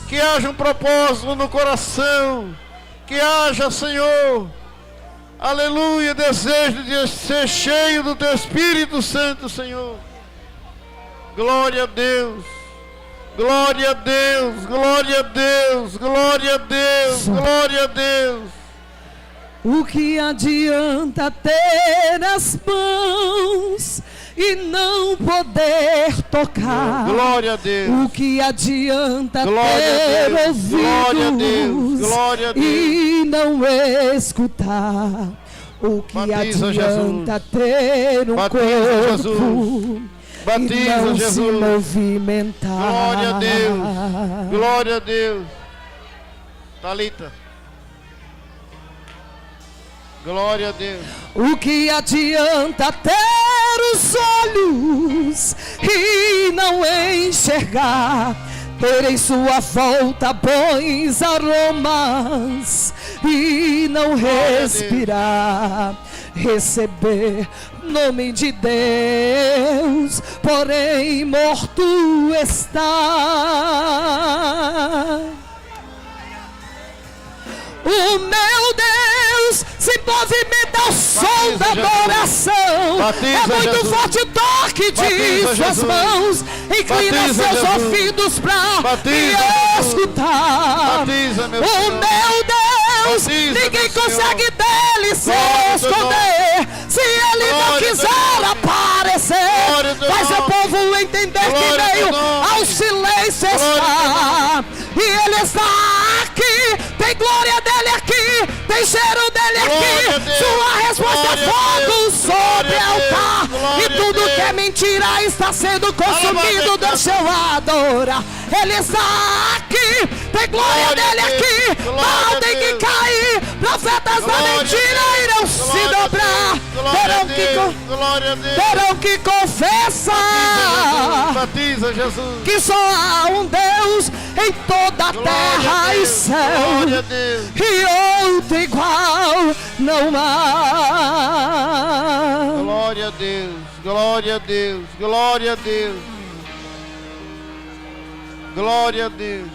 B: Que haja um propósito no coração, que haja, Senhor, aleluia, desejo de ser cheio do Teu Espírito Santo, Senhor. Glória a Deus. Glória a Deus. Glória a Deus. Glória a Deus. Glória a Deus.
C: O que adianta ter as mãos e não poder tocar?
B: Glória a Deus.
C: O que adianta
B: Glória
C: ter
B: a Deus. Glória a Deus.
C: ouvidos
B: Glória a Deus.
C: e não escutar? O que
B: Batiza,
C: adianta
B: Jesus.
C: ter um
B: Batiza,
C: corpo
B: Jesus. Batiza,
C: e não
B: Jesus.
C: se movimentar?
B: Glória a Deus. Glória a Deus. Talita. Glória a Deus.
C: O que adianta ter os olhos e não enxergar? Ter em sua volta bons aromas e não respirar. Receber nome de Deus, porém morto está. O meu Deus se movimenta ao som da adoração. É muito forte o toque de suas mãos. Inclina seus ouvidos para me escutar. O meu Deus, ninguém consegue dele se esconder. Se ele não quiser aparecer, faz o povo entender que meio ao silêncio está. E ele está aqui, tem glória dele aqui, tem cheiro dele aqui. Sua resposta é fogo sobre o altar. E tudo que é mentira está sendo consumido. Deixa eu adorar. Ele está aqui, tem glória dele aqui. Mal tem que cair, profetas da mentira irão se dobrar. Terão que confessar.
B: Batiza, Jesus.
C: Que só há um Deus em toda a terra e céu, e outro igual não há.
B: Glória a Deus, glória a Deus, glória a Deus, glória a Deus.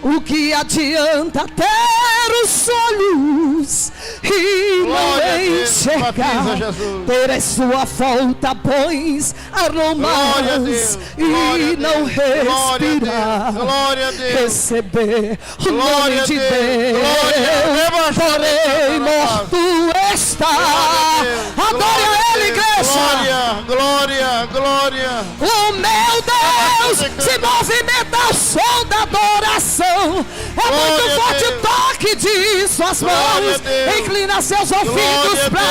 C: O que adianta ter os olhos e não enxergar? Ter em sua volta bons aromas e não respirar. Receber o nome de Deus, porém morto está. Adore a Ele, igreja.
B: Glória, glória.
C: O meu Deus se movimenta ao som da adoração. É muito forte o toque de suas mãos. Inclina seus ouvidos para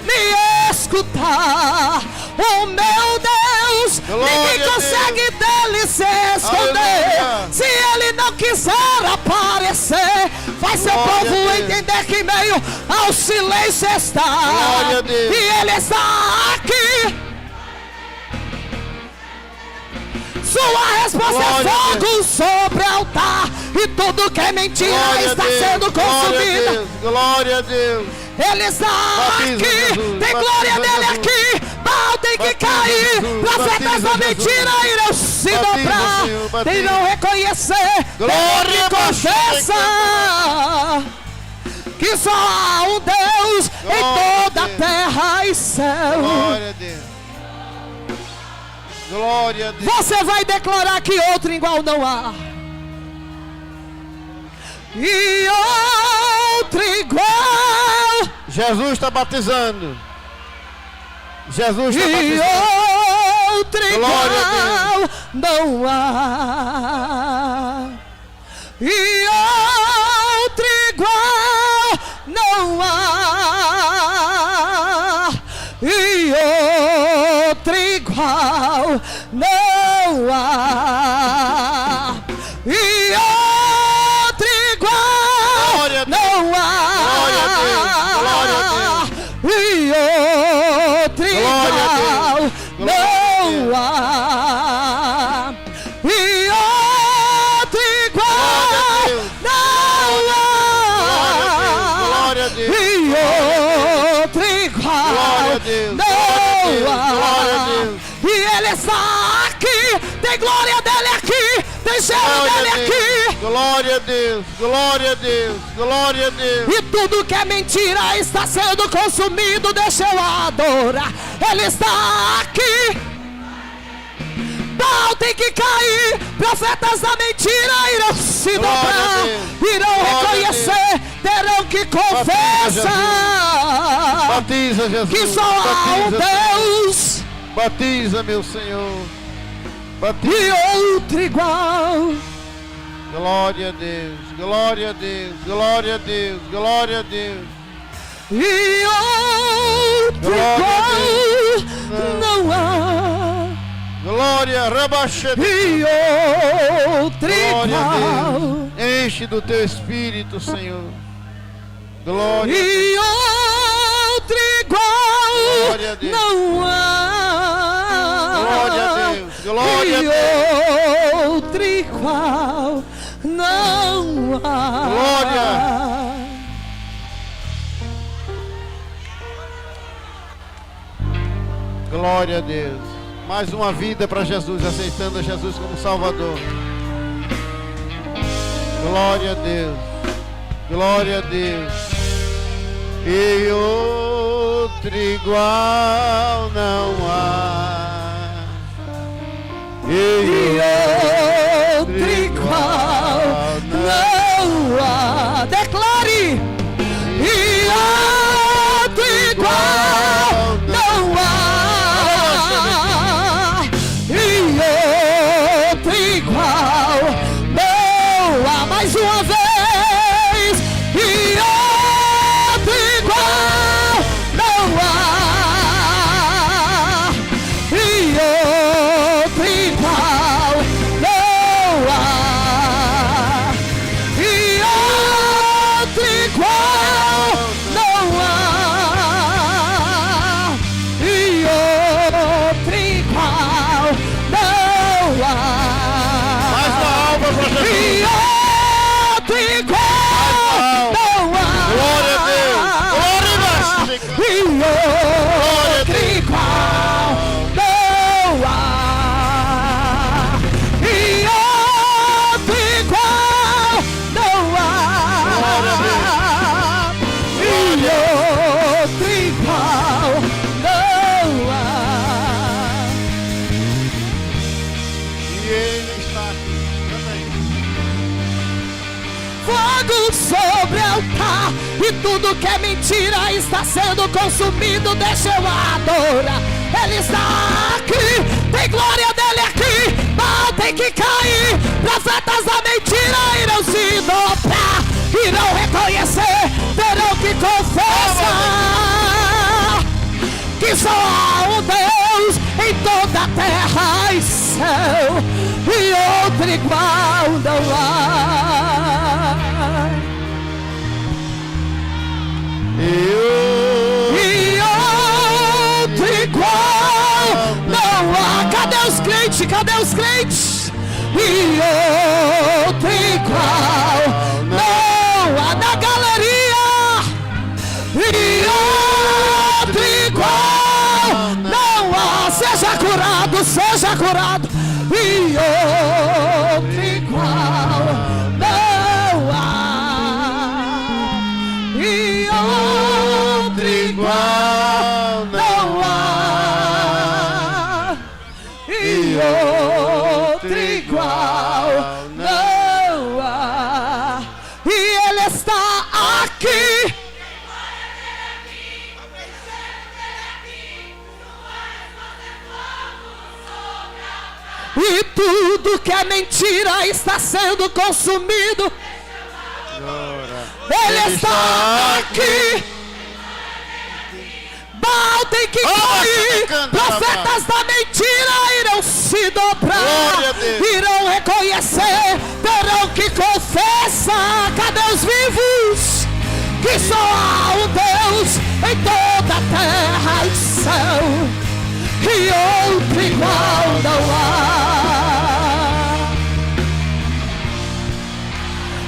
C: me escutar. O meu Deus, ninguém consegue dele se esconder. Se ele não quiser aparecer, faz seu povo entender que meio ao silêncio está. E ele está aqui. Sua resposta é fogo sobre o altar. E tudo que é mentira está sendo consumido.
B: Glória a Deus.
C: Ele está aqui, tem glória dele aqui. Mal tem que cair. Profetas da mentira irão se dobrar. Irão reconhecer. Glória e confessar que só há um Deus em toda a terra e céu.
B: Glória a Deus. Glória a Deus.
C: Você vai declarar que outro igual não há. E outro igual.
B: Jesus está batizando. Jesus está batizando.
C: E outro igual não há. E outro igual não há. E outro igual não há. E outro igual não há. E outro igual não há. E outro igual não há. E outro igual não há. E ele está aqui, tem glória dele aqui, tem cheiro dele aqui.
B: Glória a Deus, glória a Deus, glória a Deus.
C: E tudo que é mentira está sendo consumido. Deixa eu adorar. Ele está aqui. Mal tem que cair. Profetas da mentira irão se dobrar, irão reconhecer, terão que confessar.
B: Batiza, Jesus.
C: Que só há um Deus.
B: Batiza, meu Senhor. Batiza.
C: E outro igual.
B: Glória a Deus, glória a Deus, glória a Deus, glória a Deus.
C: E outro igual não há.
B: Glória glória, rabaxete.
C: E outro
B: Glória a
C: igual.
B: Deus. Enche do teu espírito, Senhor. Glória.
C: E outro igual.
B: Glória a Deus.
C: Não há.
B: Glória a Deus. Glória a
C: E
B: Deus.
C: outro igual. Não há.
B: Glória. Glória a Deus. Mais uma vida para Jesus, aceitando a Jesus como Salvador. Glória a Deus. Glória a Deus. E outro igual não há.
C: E outro igual não há. Declare. E outro igual não há. E outro igual não há. Mais uma vez. E outro igual não há. E outro igual não há. E outro igual não há. E outro igual não há.
B: Mais uma alma para
C: E
B: Jesus.
C: outro igual não há.
B: Glória a Deus. Glória a Deus.
C: E outro igual não há. E outro igual não há. E outro igual não há.
B: E Ele está aqui. Canta aí.
C: Fogo sobre o altar e tudo que é mentira está sendo consumido. Deixa eu adorar. Ele está aqui, tem glória dele aqui. Mal tem que cair. Profetas da mentira irão se dobrar, irão reconhecer, terão que confessar que só há um Deus em toda a terra e céu, e outro igual não há. E outro igual não há. Cadê os crentes? Cadê os crentes? E outro igual não há. Na galeria. E outro igual não há. Seja curado, seja curado. E outro igual não há. E outro igual não há. E outro igual não há. E Ele está aqui. E tudo que é mentira está sendo consumido. Ele está aqui. Baal tem que cair. Profetas da mentira irão se dobrar, irão reconhecer, terão que confessar. Cadê os vivos? Que só há um Deus em toda a terra e céu, e outro igual não há.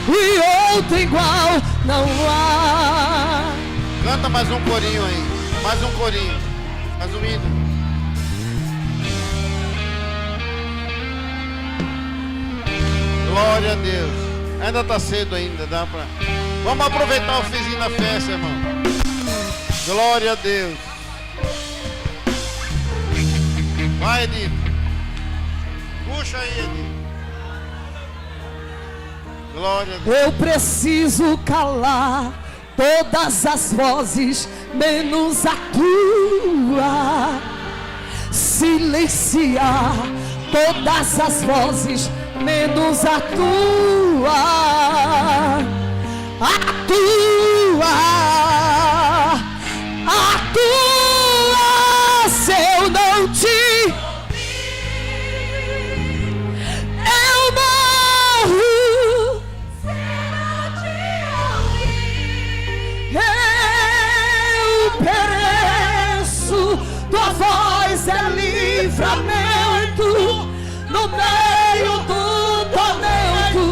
C: E outro igual não há.
B: Canta mais um corinho aí. Mais um corinho. Mais um hino. Glória a Deus. Ainda está cedo ainda, dá pra... Vamos aproveitar o fizinho da festa, irmão. Glória a Deus. Vai, Edito. Puxa aí, Edito. Glória a Deus.
C: Eu preciso calar todas as vozes, menos a tua. Silenciar todas as vozes, menos a tua. A tua. Se eu não te voz é livramento no meio do tormento.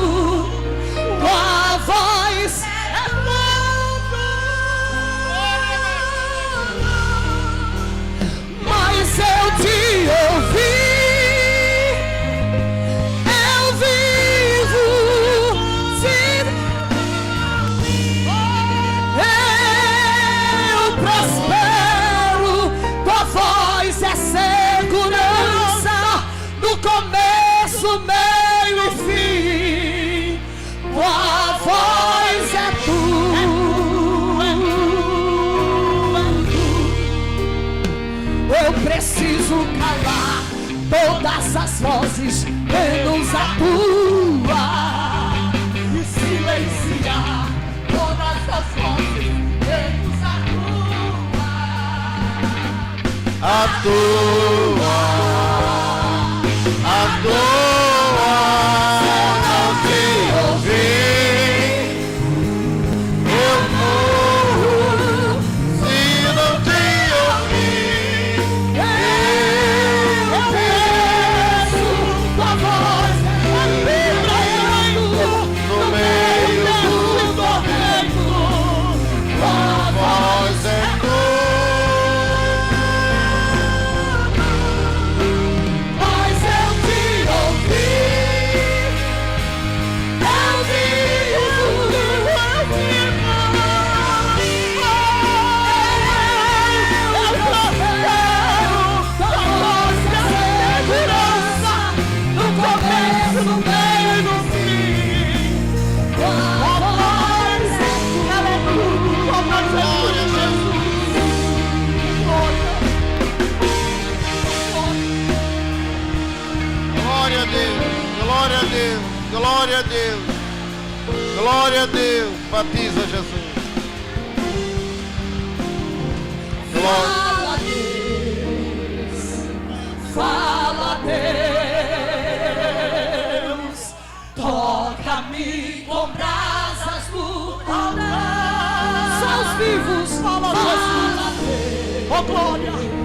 C: Tua voz é fogo, mas eu te ouvi. Eu vivo, sim, eu prospero. Tua voz é segurança no começo, meio e fim. Tua voz é tudo. Eu preciso calar todas as vozes, menos a tua, e silenciar todas as vozes, menos a tua.
B: A tua não te ouvir. Eu morro se não te ouvir.
C: Eu peço tua voz é livramento
B: No meio
C: do tormento. Tua
B: voz é
C: mas eu te ouvi. Eu vivo, eu prospero. Tua voz é segurança no começo, no meio e no fim. Tua voz é tudo.
B: glória a Jesus. Glória a Deus, glória a Deus, glória a Deus, glória a Deus. Batiza Jesus. Glória.
C: Fala Deus, toca-me com brasas do altar. Só os vivos, fala Deus, oh glória.